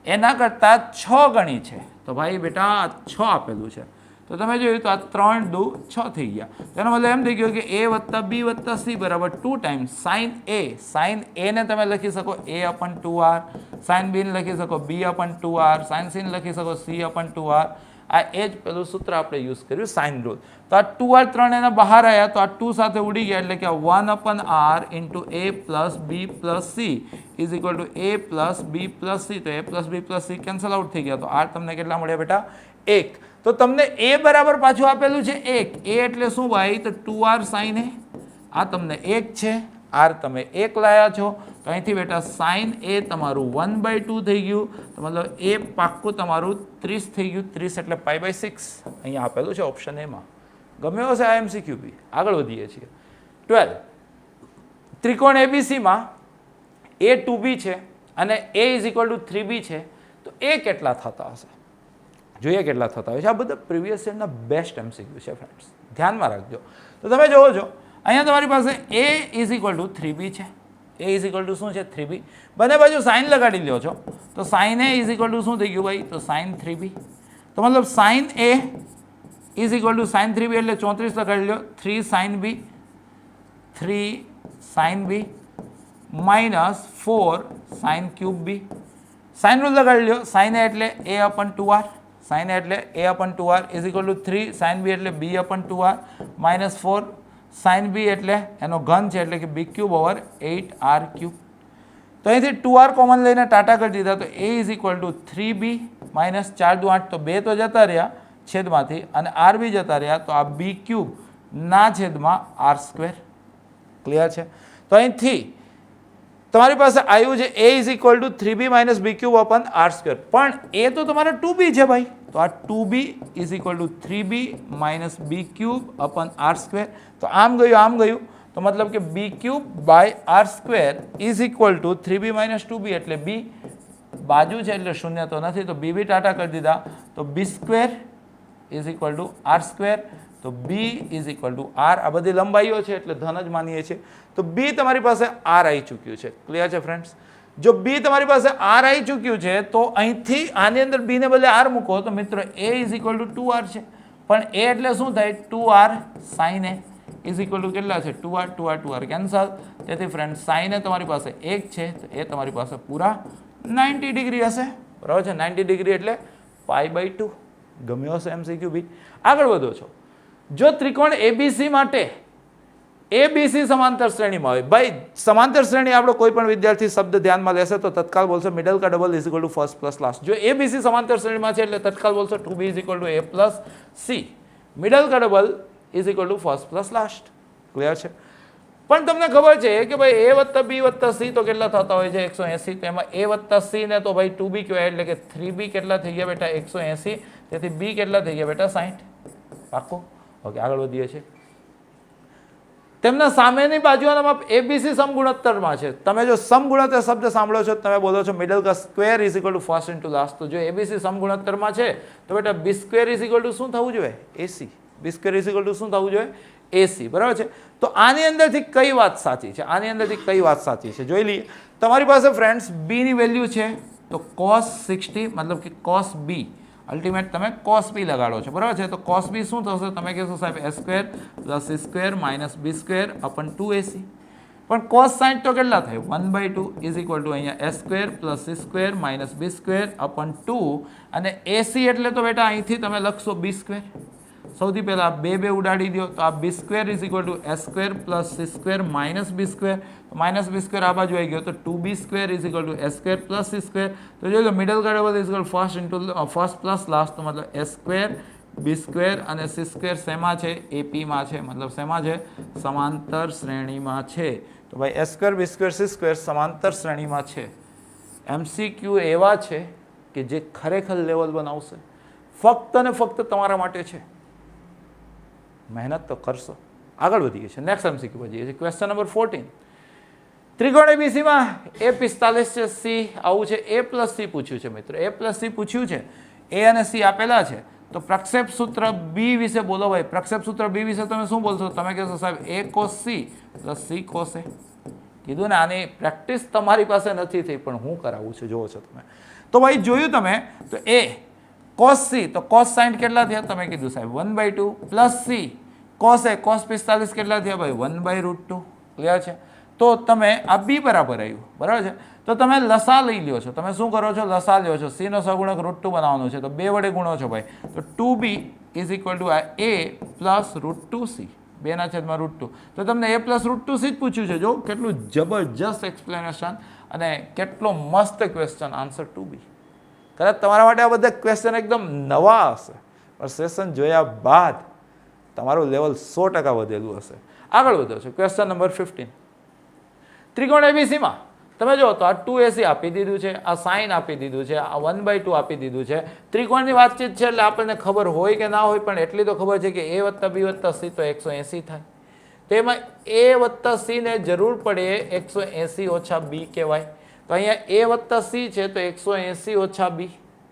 એના કરતાં 6 ગણી છે. તો ભાઈ બેટા આ 6 આપેલું છે, તો તમે જોયું તો આ 3 દુ 6 થઈ ગયા. તેનો મતલબ એમ થઈ ગયો કે એ વત્તા બી વત્તા સી બરાબર 2 ટાઈમ્સ સાઇન એ. સાઇન એ ને તમે લખી શકો એ અપન 2r, સાઇન બી ને લખી શકો બી અપન 2r, સાઇન સી ને લખી શકો સી અપન 2r. આ એ જ પેલું સૂત્ર આપણે યુઝ કર્યું સાઇન રૂલ. તો આ 2r 3 એના બહાર આવ્યા, તો આ 2 સાથે ઉડી ગયા એટલે કે 1 upon r into A plus B plus C is equal to A plus B plus C. તો A plus B plus C cancel out થઈ ગયા, તો r તમને કેટલા મળ્યા બેટા 1. તો તમને એ બરાબર પાછું આપેલું છે 1. એ એટલે શું ભાઈ, તો 2r સાઇન એ, આ તમને 1 છે, r તમે 1 લાયા છો, તો અહીંથી બેટા સાઇન એ તમારું 1/2 થઈ ગયું, તો મતલબ એ પાક્કું તમારું 30 થઈ ગયું. 30 એટલે π/6 અહીંયા આપેલું છે ઓપ્શન એમાં. ગમે હશે આ એમસીક્યુ બી. આગળ વધીએ છીએ. 12, ત્રિકોણ એબીસીમાં એ 2b છે અને એ ઇઝ ઇક્વલ ટુ 3b છે, તો એ કેટલા થતા હશે, જોઈએ કેટલા થતા હોય છે. આ બધા પ્રીવિયસ યરના બેસ્ટ એમસીક્યુ છે ફ્રેન્ડ્સ, ધ્યાનમાં રાખજો. તો તમે જોવો છો અહીંયા તમારી પાસે એ ઇઝ ઇક્વલ ટુ 3b છે. એ ઇઝ ઇક્વલ ટુ શું છે 3b. બંને બાજુ સાઇન લગાડી લ્યો છો, તો sine A is equal to શું થઈ ગયું ભાઈ, તો સાઇન 3b. તો મતલબ sine A is equal to sine 3b એટલે 34 લગાડી લ્યો, 3 sine B, 3 sine B minus 4 sine cube B. Sine rule લગાડી લ્યો, સાઇન એ એટલે A upon 2r, sine A એટલે A upon 2r is equal to 3 sine B એટલે B અપન 2r minus 4 sign B એટલે એનો ઘન છે એટલે કે B cube over 8r cube. તો અહીંથી 2r કોમન લઈને ટાટા કરી દીધા, તો A is equal to 3b -4 દુ 8 તો 2 તો જતા રહ્યા છેદમાંથી અને આર બી જતા રહ્યા તો આ બી ક્યુબ ના છેદમાં આર સ્ક્વેર. ક્લિયર છે? તો અહીંથી તમારી પાસે આવ્યું છે a is equal to 3b minus B cube અપન આર સ્ક્વેર, પણ એ તો તમારે 2b છે ભાઈ, તો આ 2b is equal to 3b minus B cube અપન આર સ્ક્વેર. તો આમ ગયું તો મતલબ કે B cube by R square is equal to 3b minus 2b એટલે બી બાજુ છે એટલે શૂન્ય તો નથી તો બી ટાટા કરી દીધા તો B square is equal to R square. તો B is equal to R, આ બધી લંબાઈઓ છે એટલે ધન જ માનીએ છીએ. તો બી તમારી પાસે આર આવી ચૂક્યું છે. ક્લિયર છે ફ્રેન્ડ્સ? જો બી તમારી પાસે આર આવી ચૂક્યું છે તો અહીંથી આની અંદર બી ને બદલે આર મૂકો તો મિત્રો એ ઇઝ ઇક્વલ ટુ 2r છે, પણ એ એટલે શું થાય 2r sine A is equal two કેટલા છે 2r કેન્સલ. તેથી ફ્રેન્ડ સાઇન એ તમારી પાસે 1 છે તો એ તમારી પાસે પૂરા 90 ડિગ્રી હશે. બરાબર છે? 90 ડિગ્રી એટલે π/2. ગમ્યો હશે MCQ બી. આગળ વધો છો. જો ત્રિકોણ એબીસી માટે એબીસી સમાંતર શ્રેણીમાં હોય, ભાઈ સમાંતર શ્રેણી આપણો કોઈ પણ વિદ્યાર્થી શબ્દ ધ્યાનમાં લેશે તો તત્કાલ બોલશે મિડલ કા double is equal to first plus last. જો એબીસી સમાંતર શ્રેણીમાં છે એટલે તત્કાલ બોલશો 2b is equal to a plus c. Middle કા double is equal to first plus last. Clear છે? પણ તમને ખબર છે કે ભાઈ a વત્તા b વત્તા c તો કેટલા થતા હોય છે 180. તો એમાં a વત્તા c ને તો ભાઈ 2b કહેવાય એટલે કે 3b કેટલા થઈ ગયા બેટા 180. તેથી b કેટલા થઈ ગયા બેટા 60. પાક્કું? ઓકે, આગળ વધીએ છીએ. તેમના સામેની બાજુના માપ એબીસી સમગુણોત્તરમાં છે. તમે જો સમગુણોત્તર શબ્દ સાંભળો છો તમે બોલો છો મિડલ કા square is equal to first into last. તો જો એબીસી સમગુણોત્તરમાં છે તો બેટા બી સ્ક્વેર ઇઝ ઇક્વલ ટુ શું થવું જોઈએ એસી. બી સ્ક્વેર ઇઝ ઇક્વલ ટુ શું થવું જોઈએ એસી. બરાબર છે? તો આની અંદરથી કઈ વાત સાચી છે? આની અંદરથી કઈ વાત સાચી છે જોઈ લઈએ. તમારી પાસે ફ્રેન્ડ્સ બી ની વેલ્યુ છે તો cos 60 મતલબ કે cos b અલ્ટિમેટ તમે cos b લગાડો છો. બરાબર છે? તો cos b શું થશે? તમે કહેશો સાહેબ a square plus c square minus B square upon 2ac. પણ cos 60 તો કેટલા થાય 1/2 ઇઝ ઇક્વલ ટુ અહીંયા a square plus c square minus B square upon 2 અને ac એટલે તો બેટા અહીંથી તમે લખશો બી સ્ક્વેર. સૌથી પહેલા બે ઉડાડી દો તો આ B square is equal to a square plus c square minus B square. Minus B square આ બાજુ આવી ગયો તો 2b square is equal to a square plus c square. તો જોઈ લો મિડલ કા double is equal first into first plus last તો મતલબ a સ્ક્વેર બી સ્ક્વેર અને c સ્ક્વેર શેમાં છે એપીમાં છે, મતલબ શેમાં છે સમાંતર શ્રેણીમાં છે. તો ભાઈ a square B square c square સમાંતર શ્રેણીમાં છે. MCQ એવા છે કે જે ખરેખર લેવલ બનાવશે, ફક્ત ને ફક્ત તમારા માટે છે. મહેનત તો કરશો. આગળ વધીએ છીએ. નેક્સ્ટ MCQ વધીએ છીએ. Question number 14. ત્રિકોણ એબીસીમાં A45 છે, C આવું છે, A પ્લસ C પૂછ્યું છે મિત્રો. A પ્લસ C પૂછ્યું છે, A અને C આપેલા છે. તો પ્રક્ષેપ સૂત્ર B વિશે બોલો ભાઈ. પ્રક્ષેપ સૂત્ર B વિશે તમે શું બોલશો? તમે કહેશો સાહેબ A cos C plus C cos A. કીધું ને આની પ્રેક્ટિસ તમારી પાસે નથી થઈ પણ હું કરાવું છું, જોવો છો તમે. તો ભાઈ જોયું તમે તો A cos C તો cos 60 કેટલા થયા? તમે કીધું સાહેબ 1/2 plus C cos A cos 45 કેટલા થયા ભાઈ 1/√2. ક્લિયર છે? તો તમે આ બી બરાબર આવ્યું. બરાબર છે? તો તમે લસા લઈ લ્યો છો. તમે શું કરો છો? લસા લ્યો છો. સી નો સગુણક √2 બનાવવાનું છે તો 2 વડે ગુણો છો ભાઈ. તો 2b ઇઝ ઇક્વલ ટુ આ a પ્લસ √2c 2/√2. તો તમને a પ્લસ √2c જ પૂછ્યું છે. જો કેટલું જબરજસ્ત એક્સપ્લેનેશન અને કેટલો મસ્ત ક્વેશ્ચન. Answer 2b. કદાચ તમારા માટે આ બધા ક્વેશ્ચન એકદમ નવા હશે પણ સેશન જોયા બાદ તમારું લેવલ 100% વધેલું હશે. આગળ વધો છો. Question number 15. ત્રિકોણ એબીસીમાં તમે જો તો આ 2ac આપી દીધું છે, આ સાઇન આપી દીધું છે, આ 1/2 આપી દીધું છે. ત્રિકોણની વાતચીત છે એટલે આપણને ખબર હોય કે ના હોય પણ એટલી તો ખબર છે કે a વત્તા b વત્તા c તો 180 થાય. તો એમાં a વત્તા c ને જરૂર પડે 180 ઓછા b કહેવાય. તો અહીંયા a વત્તા c છે તો 180 ઓછા b.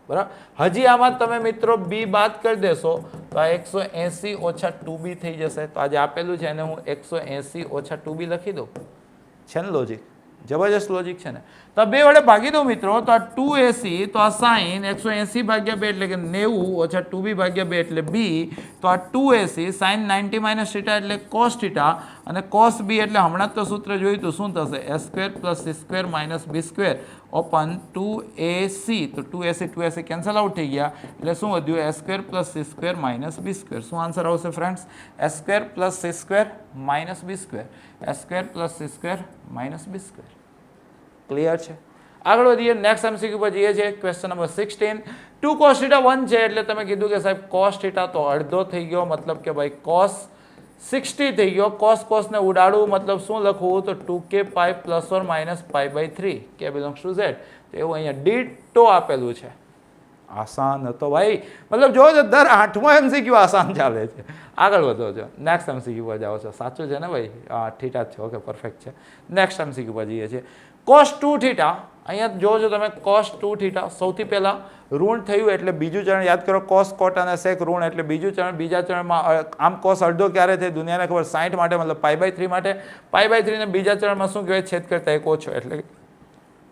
બરાબર? હજી આમાં તમે મિત્રો b બાદ કરી દેશો તો આ 180 ઓછા 2b થઈ જશે. તો આજે આપેલું છે એને હું 180 ઓછા 2b લખી દઉં. છે ને લોજિક? જબરજસ્ત લોજિક છે ને? તો બે વડે ભાગી દઉં મિત્રો તો આ 2ac તો આ સાઇન 180 ભાગ્યા 2 એટલે કે 90 ઓછા 2b ભાગ્યા 2 એટલે b. તો આ 2ac સાઇન 90 માઇનસ થીટા એટલે કોસ થીટા અને કોસ b એટલે હમણાં જ તો સૂત્ર જોયું તો શું થશે a square plus c square minus b square open 2ac. તો 2ac કેન્સલ આઉટ થઈ ગયા એટલે શું વધ્યું? a square plus c square minus b square. શું આન્સર આવશે friends? a square plus c square minus b square. a square plus c square minus b square. Clear છે? આગળ વધીએ નેક્સ્ટ એમસીક્યુ પર જઈએ છીએ ક્વેશ્ચન નંબર 16 2 cos θ 1 છે એટલે તમે કીધું કે સાહેબ cos θ તો અડધો થઈ ગયો મતલબ કે ભાઈ cos 60 થઈ ગયો cos ને ઉડાડવું મતલબ શું લખવું તો 2k pi plus or minus pi by 3 કે બિલોંગ્સ ટુ z તો એવું અહીંયા ડીટો આપેલું છે આસાન હતો ભાઈ મતલબ જો દર 8મો એમસીક્યુ આસાન ચાલે છે આગળ વધો છો નેક્સ્ટ એમસીક્યુ પર જાઓ છો સાચું છે ને ભાઈ થીટા છે ઓકે પરફેક્ટ છે નેક્સ્ટ એમસીક્યુ પર જઈએ છીએ cos 2 θ અહીંયા જોજો તમે cos 2 θ સૌથી પહેલા ઋણ થયું એટલે બીજું ચરણ યાદ કરો cos cot અને sec ઋણ એટલે બીજું ચરણ બીજા ચરણમાં આમ cos અડધો ક્યારે થાય દુનિયાને ખબર 60 માટે મતલબ પાઈ બાય 3 માટે પાઈ બાય 3 ને બીજા ચરણમાં શું કહેવાય છેદ કરતા એક ઓછો એટલે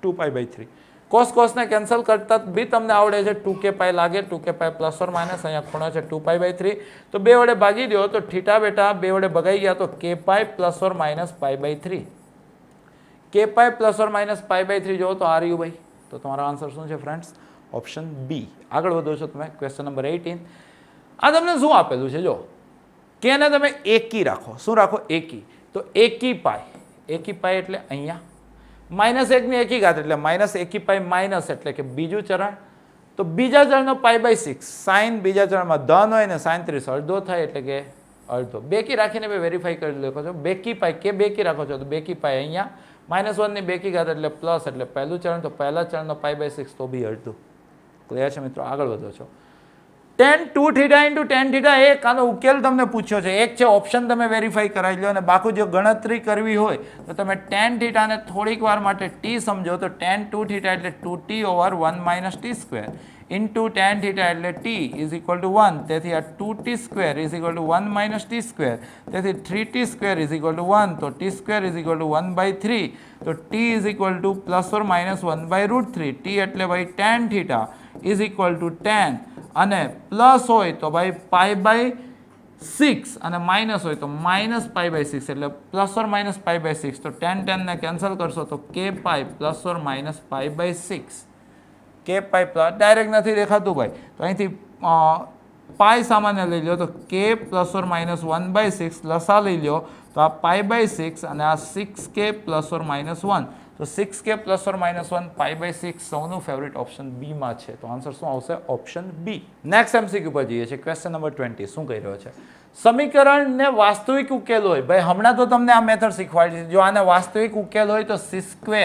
2 પાઈ બાય 3 cos ને કેન્સલ કરતા બી તમને આવડે છે 2k પાઈ લાગે 2k pi plus or minus અહીંયા ખૂણો છે 2 પાઈ બાય 3 તો બે વડે ભાગી દો તો થીટા બેટા બે વડે ભગાઈ ગયા તો k pi plus or minus pi by 3 k pi plus or minus pi by 3 જો તો આ રહ્યું ભાઈ તો તમારો આન્સર શું છે ફ્રેન્ડ્સ ઓપ્શન બી આગળ વધો છો તમે ક્વેશ્ચન નંબર 18 આ તમને શું આપેલું છે જો કે ને તમે એકી રાખો શું રાખો એકી તો એકી પાઈ એટલે અહીંયા માઇનસ 1 ની એકી ઘાત એટલે માઇનસ એકી પાઈ માઇનસ એટલે કે બીજું ચરણ તો બીજા ચરણનો પાઈ બાય 6 સાઇન બીજા ચરણમાં ધન હોય ને સાઇન 30 અડધો થાય એટલે કે અડધો બેકી રાખીને બે વેરીફાઈ કરી લખો છો બેકી પાઈ કે બેકી રાખો છો તો બેકી પાઈ અહીંયા -1 ની બેકી ઘાત એટલે પ્લસ એટલે પહેલું ચરણ તો પહેલા ચરણનો પાઈ બાય 6 તો બી અડધું ક્લિયર છે મિત્રો આગળ વધો છો tan 2 θ into tan θ એક આનો ઉકેલ તમને પૂછ્યો છે એક છે ઓપ્શન તમે વેરીફાઈ કરાવી લો અને બાકી જો ગણતરી કરવી હોય તો તમે tan θ ને થોડીક વાર માટે t સમજો તો tan 2 θ એટલે 2t over 1 - t square into tan θ એટલે t is equal to 1 તેથી આ 2t square is equal to 1 - t square તેથી 3t square is equal to 1 તો t square is equal to 1/3 તો t is equal to plus or minus 1/√3 t એટલે ભાઈ tan θ is equal to tan અને પ્લસ હોય તો ભાઈ પાઈ બાય 6 અને માઇનસ હોય તો માઇનસ પાઈ બાય 6 એટલે plus or minus pi by 6 તો tan ને કેન્સલ કરશો તો k pi plus or minus pi by 6 k pi plus direct નથી દેખાતું ભાઈ તો અહીંથી પાઈ સામાન્ય લઈ લો તો k પ્લસ ઓર માઇનસ 1/6 લસા લઈ લો તો આ પાઈ બાય 6 અને આ 6k પ્લસ ઓર માઇનસ 1 તો 6k plus or minus 1 pi by 6 સૌનું ફેવરિટ ઓપ્શન બી માં છે તો આન્સર શું આવશે ઓપ્શન બી નેક્સ્ટ એમસીક્યુ પર જઈએ છીએ ક્વેશ્ચન નંબર 20 શું કહી રહ્યો છે સમીકરણને વાસ્તવિક ઉકેલ હોય ભાઈ હમણાં તો તમને આ મેથડ શીખવાડી છે જો આને વાસ્તવિક ઉકેલ હોય તો c²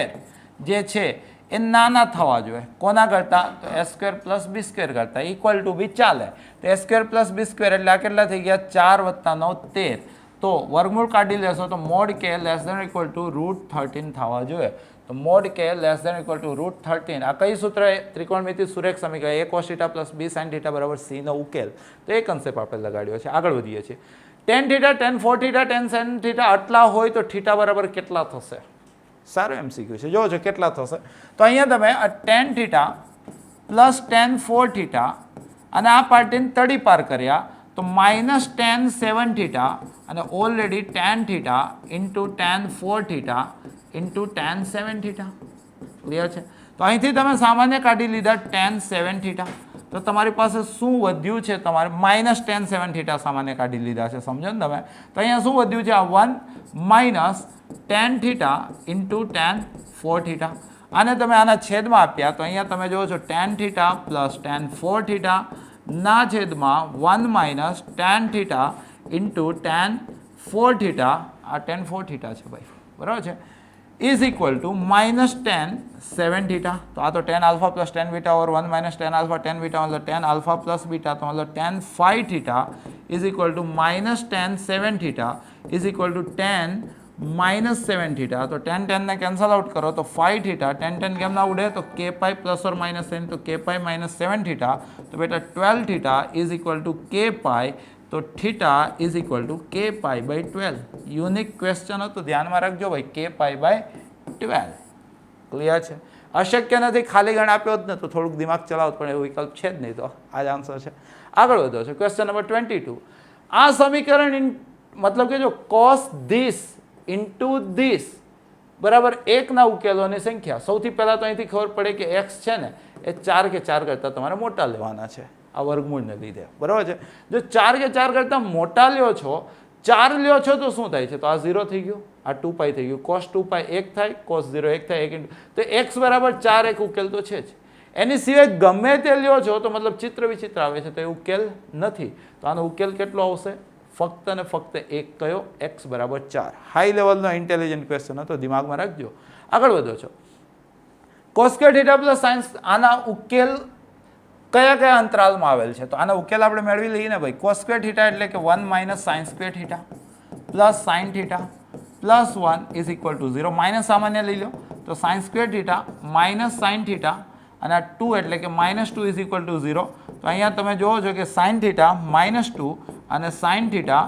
જે છે એ નાના થવા જોઈએ કોના કરતા તો a² + b² કરતા ઇક્વલ ટુ બી ચાલે તો a² + b² એટલે આ કેટલા થઈ ગયા 4 + 9 13 તો વર્ગમૂળ કાઢી લેશો તો મોડ k <13 થવા જોઈએ તો મોડ k <13 આ કઈ સૂત્ર ત્રિકોણમિતિ સુરેખ સમીકરણ a cos θ + b sin θ = c નો ઉકેલ તો એ કન્સેપ્ટ આપણે લગાડ્યો છે આગળ વધીએ છીએ tan θ tan 4 θ tan sin θ આટલા હોય તો θ બરાબર કેટલા થશે સારો એમસીક્યુ છે જોજો કેટલા થશે તો અહીંયા તમે આ tan θ + tan 4 θ અને આ પાર્ટીને તડી પાર કર્યા તો -tan 7 θ અને already tan θ into tan 4 θ into tan 7 θ clear છે તો અહીંથી તમે સામાન્ય કાઢી લીધા tan 7 θ તો તમારી પાસે શું વધ્યું છે તમારે -tan 7 θ સામાન્ય કાઢી લીધા છે સમજો ને તમે તો અહીંયા શું વધ્યું છે આ 1 - tan θ into tan 4 θ આને તમે આના છેદમાં આપ્યા તો અહીંયા તમે જોવો છો tan θ + tan 4 θ ના છેદમાં 1 - tan θ into tan 4 θ આ tan 4 θ છે ભાઈ બરાબર છે is equal to -tan 7 θ તો આ તો tan alpha plus tan beta over 1 - tan alpha tan beta मतलब tan alpha plus beta તો मतलब tan 5 θ is equal to -tan 7 θ is equal to tan -7 θ તો tan ને કેન્સલ આઉટ કરો તો 5 θ tan કેમ ના ઉડે તો k pi plus or minus n તો k પાઈ -7 θ તો બેટા 12 θ is equal to k પાઈ તો θ is equal to k pi by 12 unique question હતો ધ્યાનમાં રાખજો ભાઈ k પાઈ બાય 12 ક્લિયર છે અશક્ય નથી ખાલી ગણ આપ્યો જ ને તો થોડુંક દિમાગ ચલાવો પણ એવો વિકલ્પ છે જ નહીં તો આ જ આન્સર છે આગળ વધો છે ક્વેશ્ચન નંબર 22 આ સમીકરણ મતલબ કે જો cos this into this બરાબર 1 ના ઉકેલોની સંખ્યા સૌથી પહેલા તો અહીંથી ખબર પડે કે x છે ને એ 4 કે 4 કરતાં તમારે મોટા લેવાના છે આ વર્ગમૂળને લીધે બરાબર છે જો 4 કે 4 કરતાં મોટા લ્યો છો 4 લ્યો છો તો શું થાય છે? તો આ 0 થઈ ગયું, આ 2π થઈ ગયું, cos 2π 1 થાય, cos 0 1 થાય, 1 તો x બરાબર 4 એક ઉકેલ તો છે જ. એની સિવાય ગમે તે લ્યો છો તો મતલબ ચિત્ર વિચિત્ર આવે છે તો એ ઉકેલ નથી. તો આનો ઉકેલ કેટલો આવશે? ફક્ત ને ફક્ત એક કયો? x બરાબર 4. હાઈ લેવલનો ઇન્ટેલિજન્ટ ક્વેશ્ચન હતો, દિમાગમાં રાખજો. આગળ વધો છો. cos square theta plus sine, આના ઉકેલ કયા કયા અંતરાલમાં આવેલ છે? તો આનો ઉકેલ આપણે મેળવી લઈએ ને ભાઈ. cos સ્ક્વેર થીટા એટલે કે 1 minus sine square theta plus sine theta plus 1 is equal to 0. Minus સામાન્ય લઈ લો તો sine square theta minus sine theta અને આ 2 એટલે કે -2 ઇઝ ઇક્વલ ટુ 0. તો અહીંયા તમે જોવો છો કે સાઇન થીટા -2 અને sine theta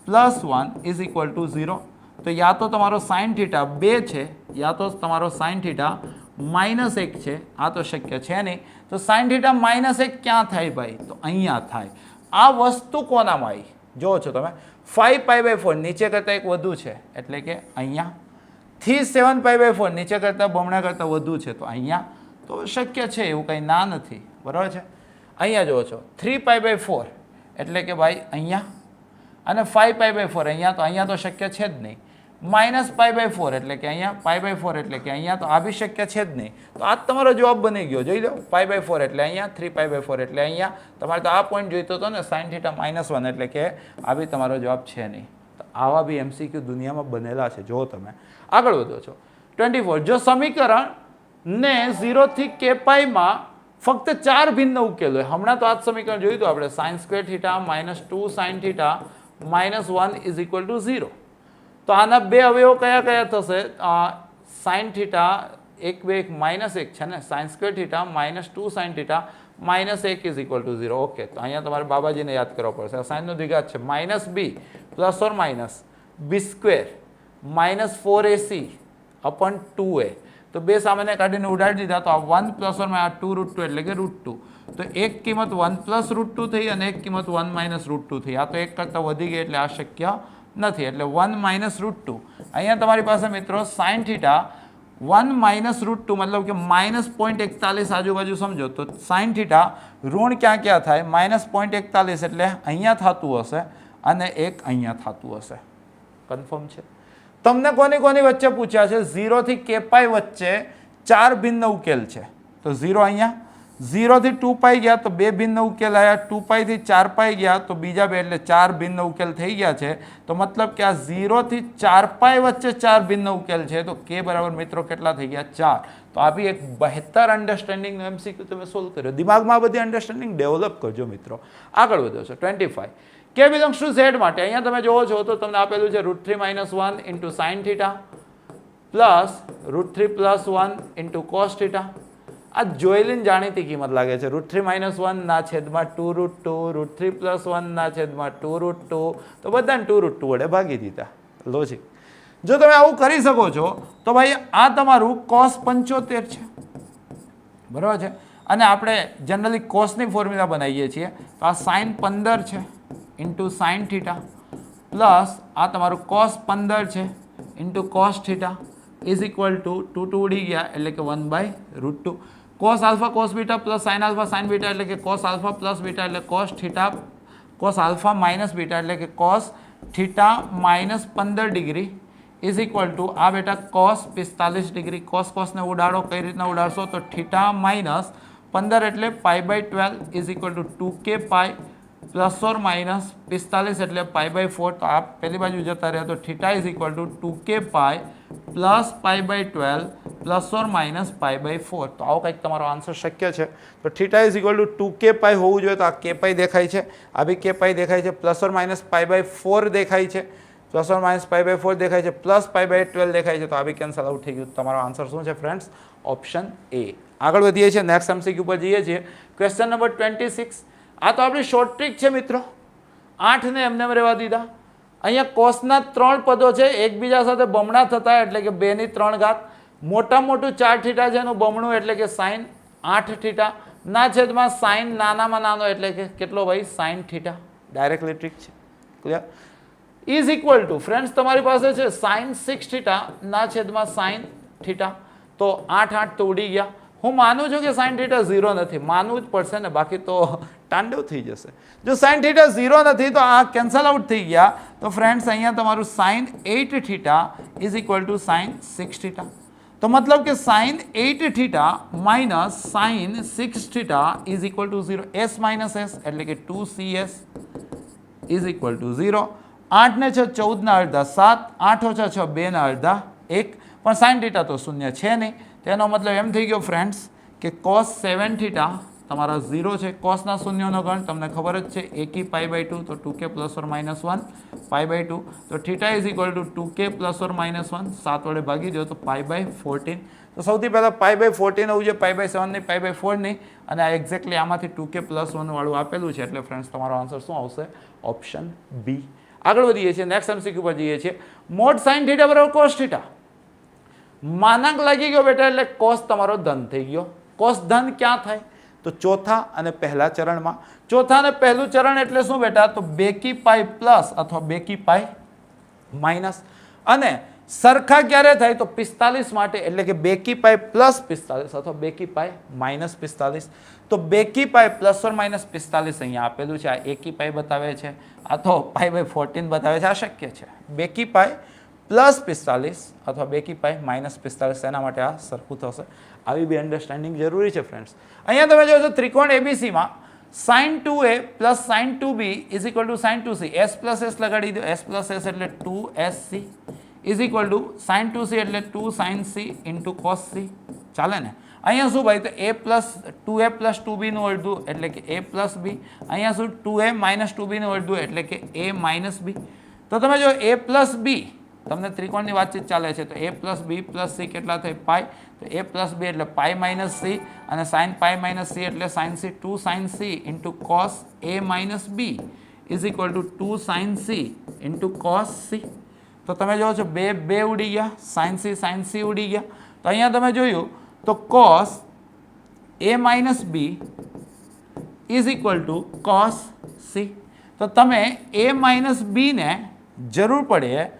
plus 1 is equal to 0. તો યા તો તમારો સાઇન થીટા 2 છે યા તો તમારો સાઇન થીટા -1 છે. આ તો શક્ય છે નહીં. તો સાઇન થીટા -1 ક્યાં થાય ભાઈ? તો અહીંયા થાય. આ વસ્તુ કોનામાં આવી? જોવો છો તમે 5π/4 નીચે કરતાં એક વધુ છે એટલે કે અહીંયા, થી 7π/4 નીચે કરતાં બમણા કરતાં વધુ છે તો અહીંયા. તો શક્ય છે, એવું કંઈ ના નથી, બરાબર છે. અહીંયા જોવો છો 3π/4 એટલે કે ભાઈ અહીંયા, અને 5π/4 અહીંયા, તો અહીંયા તો શક્ય છે જ નહીં. -π/4 એટલે કે અહીંયા, π/4 એટલે કે અહીંયા, તો આ બી શક્ય છે જ નહીં. તો આ તમારો જવાબ બની ગયો. જોઈ લો, π/4 એટલે અહીંયા, 3π/4 એટલે અહીંયા. તમારે તો આ પોઈન્ટ જોઈતો હતો ને, સાઇન થીટા -1 એટલે કે આ બી તમારો જવાબ છે નહીં. તો આવા બી MCQ દુનિયામાં બનેલા છે. જો તમે આગળ વધો છો 24. જો સમીકરણ ને 0 થી kπ માં ફક્ત 4 ભિન્ન ઉકેલ હોય. હમણાં તો આ જ સમીકરણ જોયું હતું આપણે, sine square theta -2 sine theta -1 is equal to 0. તો આના બે અવયવો કયા કયા થશે? સાઇન થીટા 1 2 1 -1 છે ને, sine square theta -2 sine theta -1 is equal to 0. Okay, તો અહીંયા તમારે બાબાજીને યાદ કરવો પડશે. આ સાઇનનો દ્વિઘાત છે -b plus or minus b square -4ac અપન 2a. તો બે સામાન્ય કાઢીને ઉડાડી દીધા તો આ 1 પ્લસ ઓર માઇનસ 2√2 એટલે કે √2. તો એક કિંમત 1 પ્લસ √2 થઈ અને એક કિંમત 1 માઇનસ √2 થઈ. આ તો એક કરતાં વધી ગઈ એટલે આ શક્ય નથી. એટલે 1 માઇનસ √2. અહીંયા તમારી પાસે મિત્રો સાઇન થીટા 1 માઇનસ √2 મતલબ કે -0.41 આજુબાજુ સમજો તો સાઇન થીટા ઋણ ક્યાં ક્યાં થાય? -0.41 એટલે અહીંયા થતું હશે અને એક અહીંયા થતું હશે. કન્ફર્મ છે? તમને કોની વચ્ચે પૂછ્યા છે? 0 થી kπ વચ્ચે 4 ભિન્ન ઉકેલ છે. તો 0 અહીંયા, 0 થી 2π ગયા તો 2 ભિન્ન ઉકેલ આવ્યા, 2π થી 4π ગયા તો બીજા 2 એટલે 4 ભિન્ન ઉકેલ થઈ ગયા છે. તો મતલબ કે આ 0 થી 4π વચ્ચે 4 ભિન્ન ઉકેલ છે. તો k બરાબર મિત્રો કેટલા થઈ ગયા? 4. તો આ બી એક બહેતર અન્ડરસ્ટેન્ડિંગનો MCQ તમે સોલ્વ કર્યો. દિમાગમાં આ બધી અન્ડરસ્ટેન્ડિંગ ડેવલપ કરજો મિત્રો. આગળ વધો છો 25. k બિલોંગ્સ ટુ z માટે અહીંયા તમે જોવો છો તો તમને આપેલું છે √3 - 1 into sine theta plus √3 + 1 into cos theta. આ જોયેલી જાણીતી કિંમત લાગે છે. √3 - 1 ના છેદમાં 2√2, √3 + 1 ના છેદમાં 2√2. તો બધાને 2√2 વડે ભાગી દીધા. લોજિક. જો તમે આવું કરી શકો છો તો ભાઈ આ તમારું cos 75 છે, બરાબર છે. અને આપણે જનરલી કોસની ફોર્મ્યુલા બનાવીએ છીએ. તો આ સાઇન 15 છે ઇન્ટુ સાઇન થીટા પ્લસ આ તમારું cos 15 છે into cos theta is equal to 2 ઉડી ગયા એટલે કે 1/√2. cos alpha cos beta plus sine alpha sign beta એટલે કે cos આલ્ફા પ્લસ બીટા એટલે cos theta, cos alpha minus beta એટલે કે cos theta -15 degree is equal two આ બેટા cos 45 ડિગ્રી. cos ને ઉડાડો, કઈ રીતના ઉડાડશો? તો થીટા -15 એટલે π/12 is equal to 2k plus or minus 45 એટલે π/4. તો આ પહેલી બાજુ જતા રહ્યા તો theta is equal to 2k plus π/12 plus or minus π/4. તો આવો કંઈક તમારો આન્સર શક્ય છે. તો theta is equal to 2k હોવું જોઈએ. તો આ kπ દેખાય છે, આ બી kπ દેખાય છે, પ્લસ ઓર માઇનસ π/4 દેખાય છે, પ્લસ ઓર માઇનસ π/4 દેખાય છે, પ્લસ π/12 દેખાય છે. તો આ બી કેન્સલ આઉટ થઈ ગયું. તમારો આન્સર શું છે ફ્રેન્ડ્સ? Option A. આગળ વધીએ છીએ, નેક્સ્ટ MCQ પર જઈએ છીએ. Question number 26. આ તો આપણી શોર્ટ ટ્રીક છે મિત્રો. 8 ને એમને રહેવા દીધા. અહીંયા કોસના 3 પદો છે, એકબીજા સાથે બમણા થતા એટલે કે 2 ની 3 ઘાત. મોટા મોટું 4 થીટા છે એનું બમણું એટલે કે સાઇન 8 થીટા ના છેદમાં સાઇન નાનામાં નાનો એટલે કે કેટલો ભાઈ? Sine theta. ડાયરેક્ટલી ટ્રીક છે. Clear? Is equal two friends તમારી પાસે છે સાઇન 6 થીટા ના છેદમાં સાઇન થીટા. તો 8 તો ઉડી ગયા. હું માનું છું કે સાઇન થીટા 0 નથી, માનવું જ પડશે ને, બાકી તો તાંડવ થઈ જશે. જો સાઇન થીટા 0 નથી તો આ કેન્સલ આઉટ થઈ ગયા. તો ફ્રેન્ડ્સ અહીંયા તમારું sine 8 theta is equal to sine 6 theta. તો મતલબ કે sine 8 theta minus sine 6 theta is equal to 0. S minus S એટલે કે 2cs ઇઝ ઇક્વલ ટુ 0. 8 ને 6 14 ના અડધા 7, 8 ઓછા 6 2 ના અડધા 1. પણ સાઇન થીટા તો શૂન્ય છે નહીં. તેનો મતલબ એમ થઈ ગયો ફ્રેન્ડ્સ કે કોસ 7 થીટા તમારા 0 છે. કોસના શૂન્યનો ગણ તમને ખબર જ છે એકી પાઈ બાય 2, તો 2k plus or minus 1 pi by 2. તો theta is equal to 2k plus or minus 1. 7 વડે ભાગી દો તો પાઈ બાય 14. તો સૌથી પહેલાં પાઈ બાય 14 હોવું જોઈએ, પાઈ બાય 7 નહીં, પાઈ બાય 4 નહીં. અને આ એક્ઝેક્ટલી આમાંથી 2k પ્લસ 1 વાળું આપેલું છે. એટલે ફ્રેન્ડ્સ તમારો આન્સર શું આવશે? Option B. આગળ વધીએ છીએ, નેક્સ્ટ એમસીક્યુ પર જઈએ છીએ. મોડ સાઇન થીટા બરાબર કોસ થીટા. માનાંક લાગી ગયો બેટા એટલે કોસ તમારો ધન થઈ ગયો. કોસ ધન ક્યાં થાય? તો ચોથા અને પહેલા ચરણમાં. ચોથા અને પહેલું ચરણ એટલે શું બેટા? તો બેકી પાઈ પ્લસ અથવા બેકી પાઈ માઇનસ. અને સરખા ક્યારે થાય? તો 45 માટે, એટલે કે બેકી પાઈ પ્લસ 45 અથવા બેકી પાઈ માઇનસ 45. તો બેકી પાઈ પ્લસ ઓર માઇનસ 45 અહીંયા આપેલું છે. આ એકી પાઈ બતાવે છે, આ તો પાઈ બાય 14 બતાવે છે. આ શક્ય છે. બેકી પાઈ પ્લસ 45 અથવા બેકી પાઈ માઇનસ 45, એના માટે આ સરખું થશે. આવી બી અન્ડરસ્ટેન્ડિંગ જરૂરી છે ફ્રેન્ડ્સ. અહીંયા તમે જોશો ત્રિકોણ એબીસીમાં sine 2a plus sine 2b is equal to sine 2c. S plus S લગાડી દો. એસ પ્લસ એસ એટલે 2sc is equal to sine 2c એટલે 2 sine c into cos c. ચાલે ને? અહીંયા શું ભાઈ? તો a plus 2a plus 2b નું અડધું એટલે કે a પ્લસ b. અહીંયા શું? 2a માઇનસ 2b નું અડધું એટલે કે a માઇનસ b. તો તમે જો a પ્લસ b, તમને ત્રિકોણની વાતચીત ચાલે છે, તો a plus b plus c કેટલા થાય? પાઈ. તો a પ્લસ b એટલે પાઈ માઇનસ c, અને સાઇન પાઈ માઇનસ c એટલે sine c. 2 sine c into cos a minus b is equal to 2 sine c into cos c. તો તમે જોવો છો બે ઉડી ગયા, સાઇન c ઉડી ગયા. તો અહીંયા તમે જોયું તો cos a minus b is equal to cos c. તો તમે a માઇનસ b ને જરૂર પડે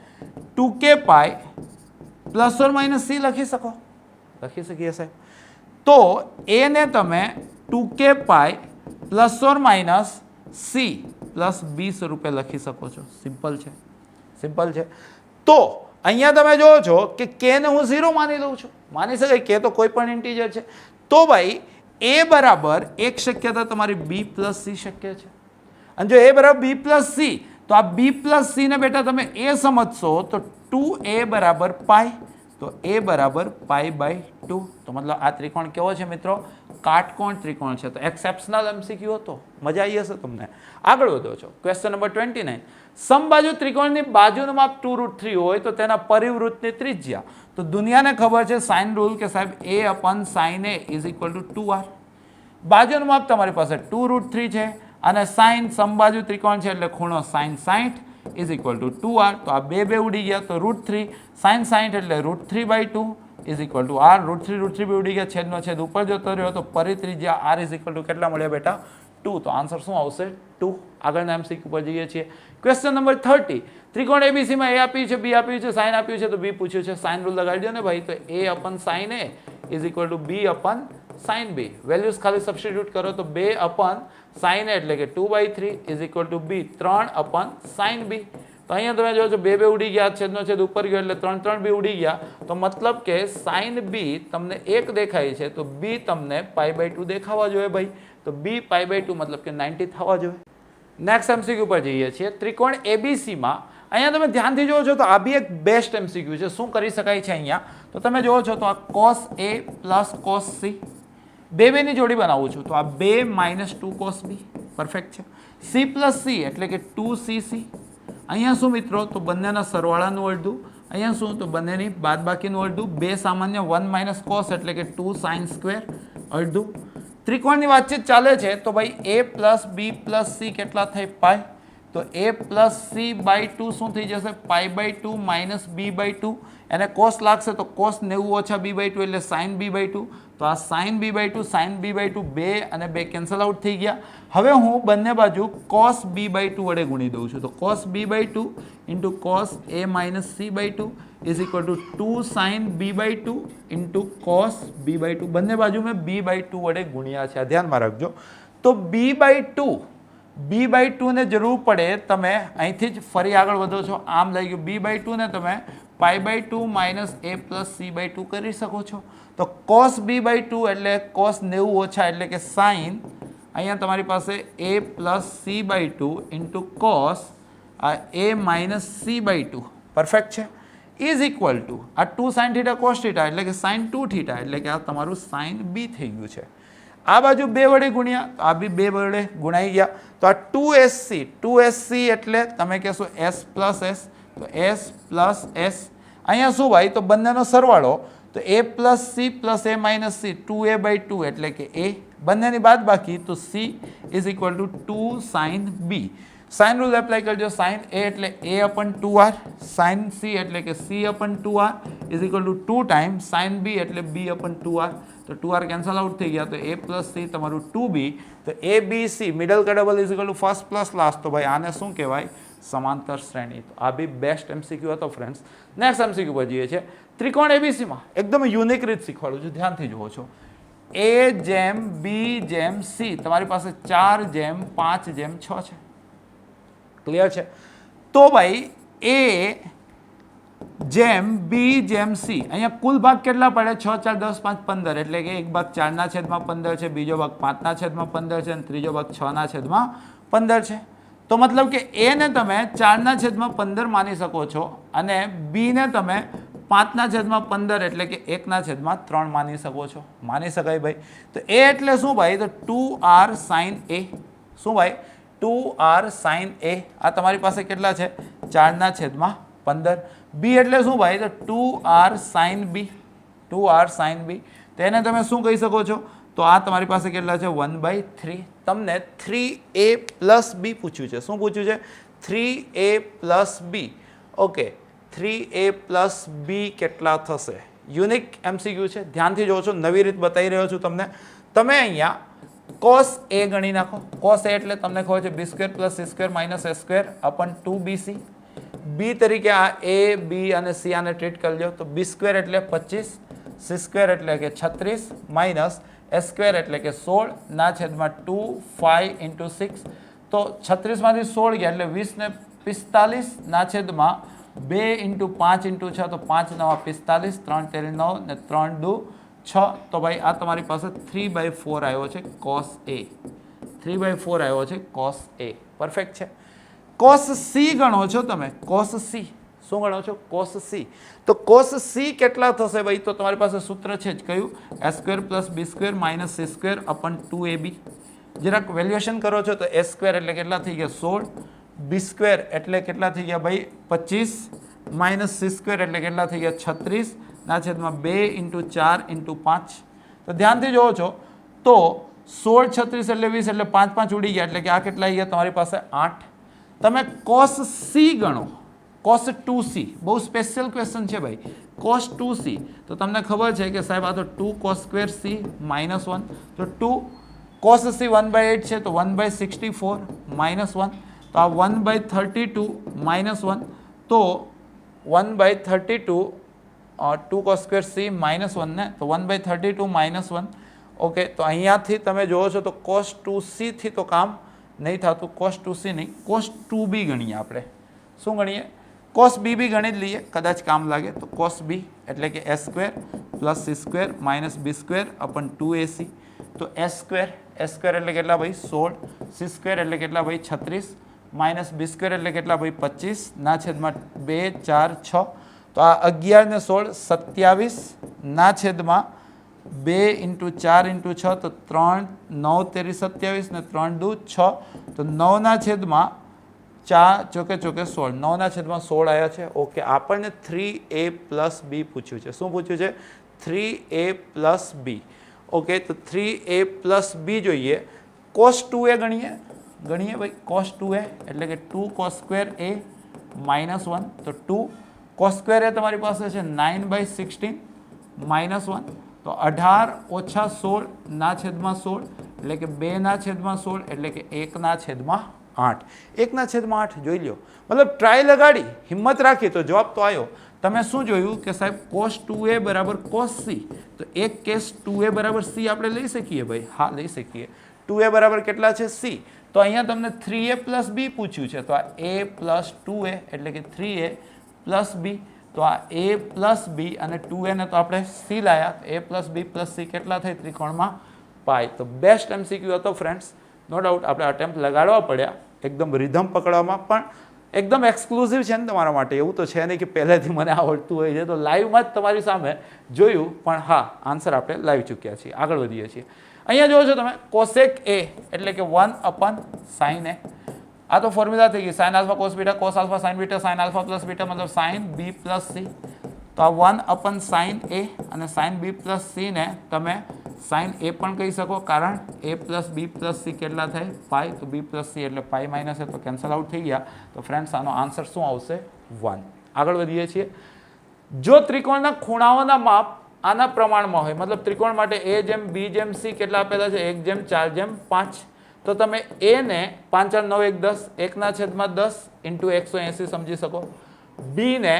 2k pi plus or minus c લખી શકો? લખી શકીએ સાહેબ. તો a ને તમે 2k pi plus or minus c plus b સ્વરૂપે લખી શકો છો. સિમ્પલ છે, સિમ્પલ છે. તો અહીંયા તમે જોવો છો કે k ને હું 0 માની લઉં છું. માની શકાય, k તો કોઈ પણ ઇન્ટીજર છે. તો ભાઈ a બરાબર એક શક્યતા તમારી b પ્લસ c શક્ય છે. અને જો a બરાબર b પ્લસ c, તો આ b પ્લસ c ને બેટા તમે a સમજશો તો 2a બરાબર પાઈ. તો a બરાબર પાઈ બાય 2. તો મતલબ આ ત્રિકોણ કેવો છે મિત્રો? કાટકોણ ત્રિકોણ છે. તો એક્સેપ્શનલ એમસીક્યુ હતો, મજા આવી હશે તમને. આગળ વધો છો, ક્વેશ્ચન નંબર 29. સમબાજુ ત્રિકોણની બાજુનું માપ 2√3 હોય તો તેના પરિવૃત્તની ત્રિજ્યા. તો દુનિયાને ખબર છે સાઇન રૂલ કે સાહેબ a અપન sine a is equal to 2r. બાજુનું માપ તમારી પાસે 2√3 છે, અને સાઇન સમબાજુ ત્રિકોણ છે એટલે ખૂણો sign 60 is equal to 2r. તો આ બે ઉડી ગયા. તો √3 સાઇન 60 એટલે √3/2 ઇઝ ઇક્વલ ટુ r. √3 બી ઉડી ગયા. છેદનો છેદ ઉપર જતો રહ્યો તો પરિત્રિજ્યા r ઇઝ ઇક્વલ ટુ કેટલા મળ્યા બેટા? 2. તો આન્સર શું આવશે? 2. આગળના એમસીક્યુ પર જઈએ છીએ. Question number 30. ત્રિકોણ એબીસીમાં a આપ્યું છે, b આપ્યું છે, સાઇન આપ્યું છે, તો b પૂછ્યું છે. સાઇન રૂલ લગાડી દો ને ભાઈ. તો a અપન sine a is equal to b અપન સાઇન b. વેલ્યુઝ ખાલી સબસ્ટિટ્યુટ કરો તો 2 અપન સાઇન a એટલે કે 2/3 ઇઝ ઇક્વલ ટુ b 3 અપન સાઇન b. તો અહીંયા તમે જોવો છો બે ઉડી ગયા, છેદનો છેદ ઉપર ગયો એટલે 3 બી ઉડી ગયા. તો મતલબ કે સાઇન b તમને 1 દેખાય છે તો b તમને π/2 દેખાવા જોઈએ ભાઈ. તો b π/2 મતલબ કે 90 થવા જોઈએ. નેક્સ્ટ એમસીક્યુ પર જઈએ છીએ. ત્રિકોણ એબીસીમાં અહીંયા તમે ધ્યાનથી જોવો છો તો આ બી એક બેસ્ટ એમસીક્યુ છે. શું કરી શકાય છે અહીંયા? તો તમે જોવો છો તો આ cos a plus cos c, બેની જોડી બનાવું છું. તો આ 2 માઇનસ 2 cos b પરફેક્ટ છે. c પ્લસ c એટલે કે 2cc. અહીંયા શું મિત્રો? તો બંનેના સરવાળાનું અડધું. અહીંયા શું? તો બંનેની બાદબાકીનું અડધું. 2 સામાન્ય 1 માઇનસ કોસ એટલે કે 2 સાઇન સ્ક્વેર અડધું. ત્રિકોણની વાતચીત ચાલે છે તો ભાઈ a plus b plus c કેટલા થાય? પાઈ. તો a પ્લસ c બાય 2 શું થઈ જશે? π/2 માઇનસ b/2. એને કોસ લાગશે તો કોસ 90 ઓછા b/2 એટલે સાઇન b/2. તો આ સાઇન b/2 સાઇન b/2 બે અને બે કેન્સલ આઉટ થઈ ગયા. હવે હું બંને બાજુ કોસ b/2 વડે ગુણી દઉં છું. તો cos b/2 into cos a minus c/2 is equal to 2 sine b/2 into cos b/2. બંને બાજુ મેં b/2 વડે ગુણ્યા છે, ધ્યાનમાં રાખજો. તો b/2 ને જરૂર પડે તમે અહીંથી જ ફરી આગળ વધો છો, આમ લઈ ગયું b/2 ને તમે π/2 માઇનસ a પ્લસ c/2 કરી શકો છો. તો cos b/2 એટલે cos 90 ઓછા એટલે કે સાઇન અહીંયા તમારી પાસે a plus c/2 into cos a minus c/2 perfect છે ઇઝ ઇક્વલ ટુ આ 2 સાઇન થીટા કોસ થીટા એટલે કે સાઇન 2 થીટા એટલે કે આ તમારું સાઇન b થઈ ગયું છે. આ બાજુ 2 વડે ગુણ્યા તો આ બી 2 વડે ગુણાઈ ગયા તો આ 2sc એટલે તમે કહેશો s પ્લસ s તો s પ્લસ s અહીંયા શું ભાઈ તો બંનેનો સરવાળો તો a plus c plus a minus c 2a/2 એટલે કે a બંનેની બાદ બાકી તો c is equal to 2 sine b. Sine rule apply કરજો. સાઇન a એટલે a upon 2r, sine c એટલે કે c upon 2r is equal to 2 time sine b એટલે b અપન 2r. તો 2r કેન્સલ આઉટ થઈ ગયા તો a પ્લસ c તમારું 2b. તો a b c મિડલ કડબલ is equal to first plus last. તો ભાઈ આને શું કહેવાય સમાંતર શ્રેણી. તો આ બી બેસ્ટ એમસીક્યુ હતો ફ્રેન્ડ્સ. નેક્સ્ટ એમસીક્યુ પર જઈએ છીએ. ત્રિકોણ એબીસીમાં એકદમ યુનિક રીત શીખવાડું છું, ધ્યાનથી જુઓ છો. a જેમ b જેમ c તમારી પાસે 4 જેમ 5 જેમ 6 છે. ક્લિયર છે? તો ભાઈ a જેમ b જેમ c અહીંયા કુલ ભાગ કેટલા પડે 6 4 10 5 15 એટલે કે એક ભાગ 4/15 છે, બીજો ભાગ 5/15 છે અને ત્રીજો ભાગ 6/15 છે. તો મતલબ કે a ને તમે 4/15 માની શકો છો અને b ને તમે 5/15 એટલે કે 1/3 માની શકો છો. માની શકાય ભાઈ. તો a એટલે શું ભાઈ તો 2r sin a. શું ભાઈ 2r sin a. આ તમારી પાસે કેટલા છે 4/15. b એટલે શું ભાઈ તો 2r sin b. 2r sin b. તો એને તમે શું કહી શકો છો તો આ તમારી પાસે કેટલા છે 1/3. તમને 3a પ્લસ b પૂછ્યું છે. શું પૂછ્યું છે 3a plus b. Okay 3a plus b કેટલા થશે? યુનિક એમસીક્યુ છે, ધ્યાનથી જોવો છો. નવી રીત બતાવી રહ્યો છું તમને. તમે અહીંયા cos a ગણી નાખો. cos a એટલે તમને ખબર છે b² plus c² minus a² અપન 2bc. b તરીકે આ a b અને c આને ટ્રીટ કરી લો તો b² એટલે 25, c² એટલે કે 36 માઇનસ a² એટલે કે 16/2 5 ઇન્ટુ 6. તો 36માંથી 16 ગયા એટલે 20 ને 45/2 ઇન્ટુ 5 ઇન્ટુ 6 તો 5 9 45, 3 તેરી 9 ને 3 2 6. તો ભાઈ આ તમારી પાસે 3/4 આવ્યો છે cos a. 3/4 આવ્યો છે cos a. પરફેક્ટ છે. cos c ગણો છો તમે. cos c શું ગણો છો cos c. તો cos c કેટલા થશે ભાઈ તો તમારી પાસે સૂત્ર છે જ કયું a² plus b² minus c² અપન 2ab. જરાક વેલ્યુએશન કરો છો તો a² એટલે કેટલા થઈ ગયા 16, b² એટલે કેટલા થઈ ગયા ભાઈ 25 માઇનસ c² એટલે કેટલા થઈ ગયા 36/2 ઇન્ટુ 4 ઇન્ટુ 5. તો ધ્યાનથી જોવો છો તો 16 36 એટલે 20 એટલે 5 5 ઉડી ગયા એટલે કે આ કેટલા આવી ગયા તમારી પાસે 8. તમે cos c ગણો cos 2c બહુ સ્પેશિયલ ક્વેશ્ચન છે ભાઈ. cos 2c તો તમને ખબર છે કે સાહેબ આ તો 2 cos² c માઇનસ 1. તો 2 cos c 1/8 છે તો 1/64 માઇનસ 1. તો આ 1/32 માઇનસ 1. તો 1/32 2 cos² c માઇનસ 1 ને તો 1/32 માઇનસ 1. ઓકે તો અહીંયાથી તમે જોવો છો તો cos 2c થી તો કામ નહીં થતું. cos 2c નહીં cos 2b ગણીએ આપણે. શું ગણીએ cos b બી ગણી જ લઈએ કદાચ કામ લાગે. તો cos b એટલે કે a² plus c² minus b² અપન 2ac. તો a² એટલે કેટલા ભાઈ 16, c² એટલે કેટલા ભાઈ 36 માઇનસ b² એટલે કેટલા ભાઈ 25/2 4 6. તો આ 11 ને 16 27/2 ઇન્ટુ 4 ઇન્ટુ 6 તો 3 9 તેરી 27 ને 3 2 6. તો 9/4 ચોકે 16 9/16 આવ્યા છે. ઓકે આપણને 3a પ્લસ b પૂછ્યું છે. શું પૂછ્યું છે 3a પ્લસ b. ઓકે તો 3a પ્લસ b જોઈએ. cos 2a ગણીએ ભાઈ. cos 2a એટલે કે 2 cos² a માઇનસ 1. તો 2 cos² a તમારી પાસે છે 9/16 માઇનસ 1. તો 18 ઓછા 16/16 એટલે કે 2/16 એટલે કે 1/8. 1/8 જોઈ લો. મતલબ ટ્રાય લગાડી હિંમત રાખી તો જવાબ તો આવ્યો. તમે શું જોયું કે સાહેબ cos 2a બરાબર cos c. તો એક કેસ 2a બરાબર c આપણે લઈ શકીએ ભાઈ. હા લઈ શકીએ. 2a બરાબર કેટલા છે c, તો અહીંયા તમને 3a પ્લસ b પૂછ્યું છે, તો આ a પ્લસ 2a એટલે કે 3a પ્લસ b, તો આ a પ્લસ b અને 2a ને તો આપણે c લાયા, a plus b plus c કેટલા થઈ ત્રિકોણમાં પાઈ. તો બેસ્ટ MCQ હતો ફ્રેન્ડ્સ, નો ડાઉટ આપણે અટેમ્પ્ટ લગાડવા પડ્યા એકદમ રિધમ પકડવામાં, પણ એકદમ એક્સક્લુઝિવ છે ને તમારા માટે, એવું તો છે નહીં કે પહેલેથી મને આવડતું હોય છે, તો લાઈવમાં જ તમારી સામે જોયું, પણ હા આન્સર આપણે લાવી ચૂક્યા છીએ. આગળ વધીએ છીએ. અહીંયા જોવો છો તમે કોસેક a એટલે કે 1/sin a, આ તો ફોર્મ્યુલા થઈ ગઈ, sin alpha cos beta cos alpha sin beta sin alpha plus beta મતલબ sin b પ્લસ c, તો આ 1/sin a અને sin b પ્લસ c ને તમે sin a પણ કહી શકો, કારણ a plus b plus c કેટલા થાય પાઈ, તો b પ્લસ c એટલે પાઈ માઇનસ એ તો કેન્સલ આઉટ થઈ ગયા. તો ફ્રેન્ડ્સ આનો આન્સર શું આવશે 1. આગળ વધીએ છીએ. જો ત્રિકોણના ખૂણાઓના માપ આના પ્રમાણમાં હોય, મતલબ ત્રિકોણ માટે a જેમ b જેમ c કેટલા આપેલા છે 1/4/5, તો તમે a ને 5 4 9 1 10 1/10 ઇન્ટુ 180 સમજી શકો, b ને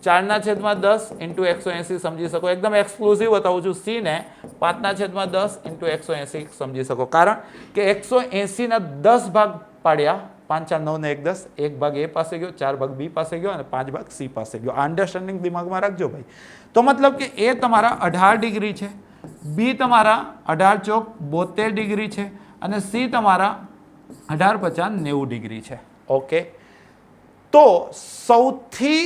4/10 ઇન્ટુ 180 સમજી શકો, એકદમ એક્સક્લુઝિવ બતાવું છું, c ને 5/10 ઇન્ટુ 180 સમજી શકો, કારણ કે 180 ના 10 ભાગ પાડ્યા, 5 4 9 ને 1 10, એક ભાગ a પાસે ગયો, 4 ભાગ b પાસે ગયો અને 5 ભાગ c પાસે ગયો. આ અન્ડરસ્ટેન્ડિંગ દિમાગમાં રાખજો ભાઈ. તો મતલબ કે a તમારા 18 ડિગ્રી છે, b તમારા 18 ચોક 72 ડિગ્રી છે અને c તમારા 18 50 90 ડિગ્રી છે. ઓકે, તો સૌથી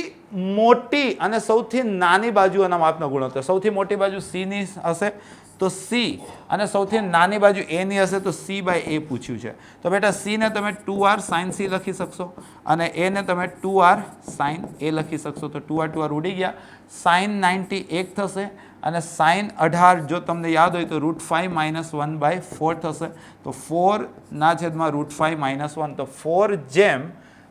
મોટી અને સૌથી નાની બાજુઓના માપનો ગુણોત્તર, સૌથી મોટી બાજુ c ની હશે તો c અને સૌથી નાની બાજુ a ની હશે તો c/a પૂછ્યું છે. તો બેટા c ને તમે 2r sin c લખી શકશો અને a ને તમે 2r sin a લખી શકશો, તો 2r 2r ઉડી ગયા, sin 90 1 થશે અને sin 18 જો તમને યાદ હોય તો √5 - 1/4 થશે, તો 4/√5 - 1, તો 4 જેમ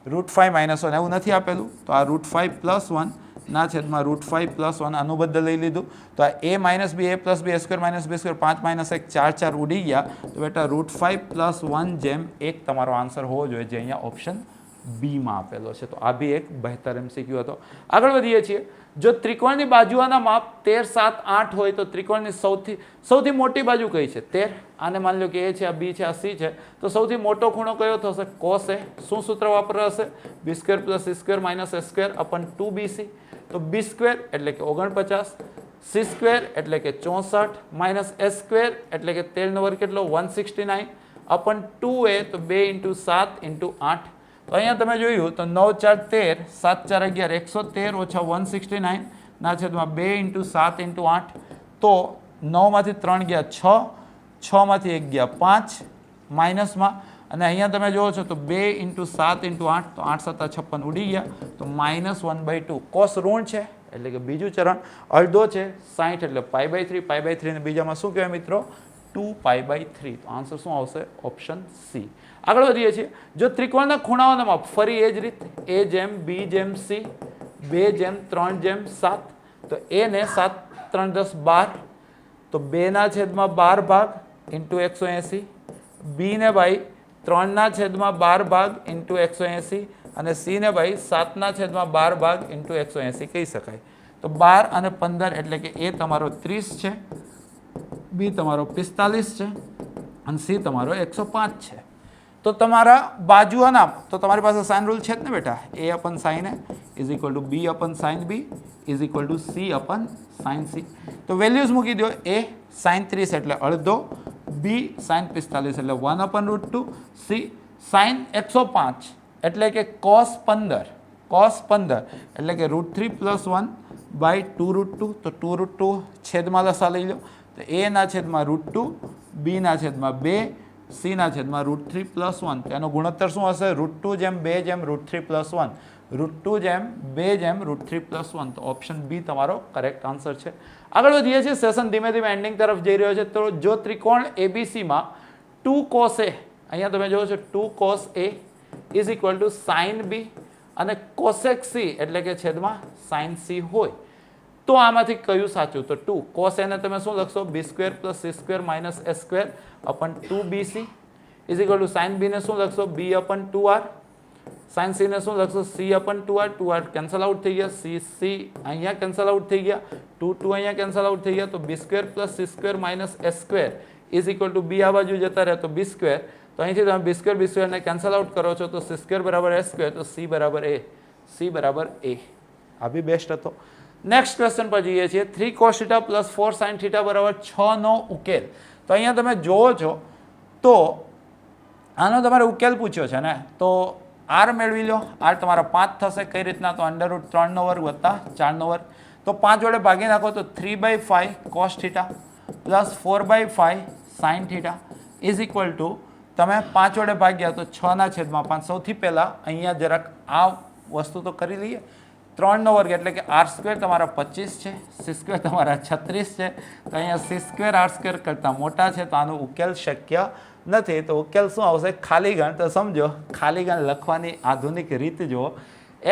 √5 - 1 એવું નથી આપેલું, તો આ √5 + 1 ના છેદમાં √5 + 1 અનુબદ્ધ લઈ લીધું, તો આ a - b a + b a² - b², 5 - 1 4 4 ઉડી ગયા, તો બેટા √5 + 1 જેમ 1 તમારો આન્સર હોવો જોઈએ, જે અહીંયા ઓપ્શન બી માં આપેલો છે. તો આ બી એક બહેતર MCQ હતો. આગળ વધીએ છીએ. જો ત્રિકોણની બાજુઓના માપ 13 7 8 હોય તો ત્રિકોણની સૌથી મોટી બાજુ કઈ છે 13, આને માની લો કે a છે, આ b છે, આ c છે, તો સૌથી મોટો ખૂણો કયો થશે cos a. શું સૂત્ર વાપરાશે b² + c² - a² / 2bc, તો b² એટલે કે 49, c² એટલે કે 64 - a² એટલે કે 13 નો વર્ગ કેટલો 169 / 2a, તો 2 × 7 × 8, તો અહીંયા તમે જોયું તો 9 4 13 7 4 11 113 ઓછા 169 ના છેદમાં 2 × 7 × 8, તો 9 માંથી 3 ગયા 6, 6 માંથી 1 ગયા 5 માઇનસમાં, અને અહીંયા તમે જુઓ છો તો 2 × 7 × 8, તો 8 7 56 ઉડી ગયા, તો -1/2. કોસ ઋણ છે એટલે કે બીજું ચરણ અડધો છે 60 એટલે π/3, π/3 ને બીજામાં શું કહેવાય મિત્રો 2π/3, તો આન્સર શું આવશે ઓપ્શન સી. આગળ વધીએ છીએ. જો ત્રિકોણના ખૂણાઓના માપ ફરી એ જ રીત a જેમ b જેમ c 2 જેમ 3 જેમ 7, તો a ને 7 3 10 12, તો 2/12 ભાગ ઇન્ટુ 180, b ને ભાઈ 3/12 ભાગ ઇન્ટુ 180 અને c ને ભાઈ 7/12 ભાગ ઇન્ટુ 180 કહી શકાય. તો 12 અને 15 એટલે કે a તમારો 30 છે, b તમારો 45 છે અને c તમારો 105 છે. તો તમારા બાજુઓના, તો તમારી પાસે સાઇન રૂલ છે જ ને બેટા, a/sin a = b/sin b = c/sin c. તો વેલ્યુઝ મૂકી દો, a sin 30 એટલે અડધો, b sin 45 એટલે 1/√2, c sin 105 એટલે કે cos 15 એટલે કે √3 + 1/2√2, તો 2√2 છેદમાં લસા લઈ લો, તો a ના છેદમાં √2, b ના છેદમાં 2, c ના છેદમાં √3 + 1, તેનો ગુણોત્તર શું હશે √2 જેમ 2 જેમ √3 + 1, √2 જેમ 2 જેમ √3 + 1, તો ઓપ્શન બી તમારો કરેક્ટ આન્સર છે. આગળ વધીએ છીએ. સેશન ધીમે ધીમે એન્ડિંગ તરફ જઈ રહ્યો છે. તો જો ત્રિકોણ ABC માં 2 cos a, અહીંયા તમે જોવો છો 2 cos a = sin b અને cosec c એટલે કે છેદમાં sin c હોય, તો આમાંથી કયું સાચું, તો 2 cos a ને તમે શું લખશો b² + c² - a² / 2bc = sin b ને શું લખશો b/2r, sin c ને શું લખશો c/2r, 2r કેન્સલ આઉટ થઈ ગયા, c અહીંયા કેન્સલ આઉટ થઈ ગયા, 2 અહીંયા કેન્સલ આઉટ થઈ ગયા, તો b² + c² - a² is equal to બી આ બાજુ જતા રહે તો બી સ્ક્વેર, તો અહીંથી તમે બી સ્ક્વેરને કેન્સલ આઉટ કરો છો તો સી સ્ક્વેર બરાબર એ સ્ક્વેર, તો સી બરાબર એ. આ બી બેસ્ટ હતો. નેક્સ્ટ ક્વેશ્ચન પર જઈએ છીએ. 3 cos θ પ્લસ 4 sin θ બરાબર 6 નો ઉકેલ. તો અહીંયા તમે જોવો છો તો આનો તમારે ઉકેલ પૂછ્યો છે ને, તો આર મેળવી લો. આર તમારા 5 થશે. કઈ રીતના? તો √3² વત્તા 4². તો 5 વડે ભાગી નાખો તો 3/5 cos θ પ્લસ 4/5 sin θ ઇઝ ઇક્વલ ટુ તમે 5 વડે ભાગ્યા તો 6/5. સૌથી પહેલાં અહીંયા જરાક આ વસ્તુ તો કરી લઈએ. 3² એટલે કે r² તમારા 25 છે, c² તમારા 36 છે. તો અહીંયા c² r² કરતાં મોટા છે, તો આનો ઉકેલ શક્ય નથી. તો ઉકેલ શું આવશે? ખાલી ગણ. તો સમજો ખાલી ગણ લખવાની આધુનિક રીત જુઓ.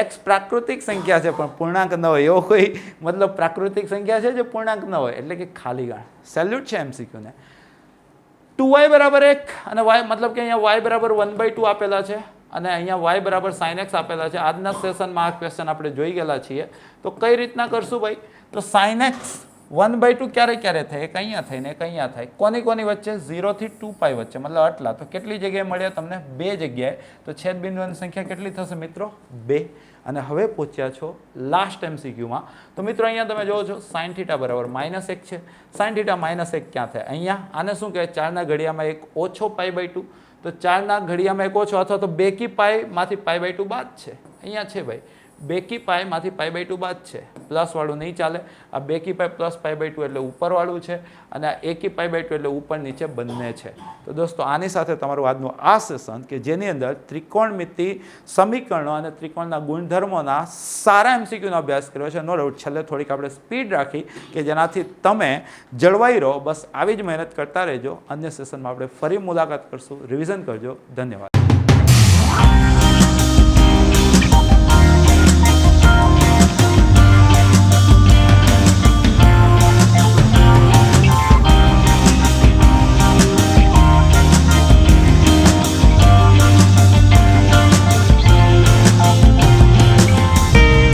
x પ્રાકૃતિક સંખ્યા છે પણ પૂર્ણાંક ન હોય, એવો કોઈ મતલબ પ્રાકૃતિક સંખ્યા છે જે પૂર્ણાંક ન હોય, એટલે કે ખાલી ગણ. સેલ્યુટ છે MCQ ને. 2y બરાબર 1 અને y મતલબ કે અહીંયા y બરાબર 1/2 આપેલા છે અને અહીંયા y બરાબર sin x આપેલા છે. આજના સેશનમાં આ ક્વેશ્ચન આપણે જોઈ ગયેલા છીએ. તો કઈ રીતના કરશું ભાઈ? તો sin x 1/2 ક્યારે ક્યારે થાય? એક અહીંયા થાય ને એક અહીંયા થાય. કોની વચ્ચે? 0 થી 2π વચ્ચે, મતલબ આટલા. તો કેટલી જગ્યાએ મળ્યા તમને? 2 જગ્યાએ. તો છેદબિંદુની સંખ્યા કેટલી થશે મિત્રો? 2. અને હવે પહોંચ્યા છો લાસ્ટ MCQમાં. તો મિત્રો અહીંયા તમે જોવો છો sin θ બરાબર -1 છે. sin θ -1 ક્યાં થાય? અહીંયા આને શું કહે? 4ના ઘડિયામાં 1 ઓછો π/2. તો 4ના ઘડિયામાં 1 ઓછો અથવા તો 2/π માંથી π/2 બાદ છે. અહીંયા છે ભાઈ 2/π માંથી π/2 બાદ છે. પ્લસ વાળું નહીં ચાલે. આ 2/π પ્લસ π/2 એટલે ઉપરવાળું છે અને આ 1/π/2 એટલે ઉપર નીચે બંને છે. તો દોસ્તો આની સાથે તમારું આજનું આ સેશન કે જેની અંદર ત્રિકોણમિતિ સમીકરણો અને ત્રિકોણના ગુણધર્મોના સારા MCQનો અભ્યાસ કર્યો છે. નો ડાઉટ છેલ્લે થોડીક આપણે સ્પીડ રાખી કે જેનાથી તમે જળવાઈ રહો. બસ આવી જ મહેનત કરતા રહેજો. અન્ય સેશનમાં આપણે ફરી મુલાકાત કરશું. રિવિઝન કરજો. ધન્યવાદ.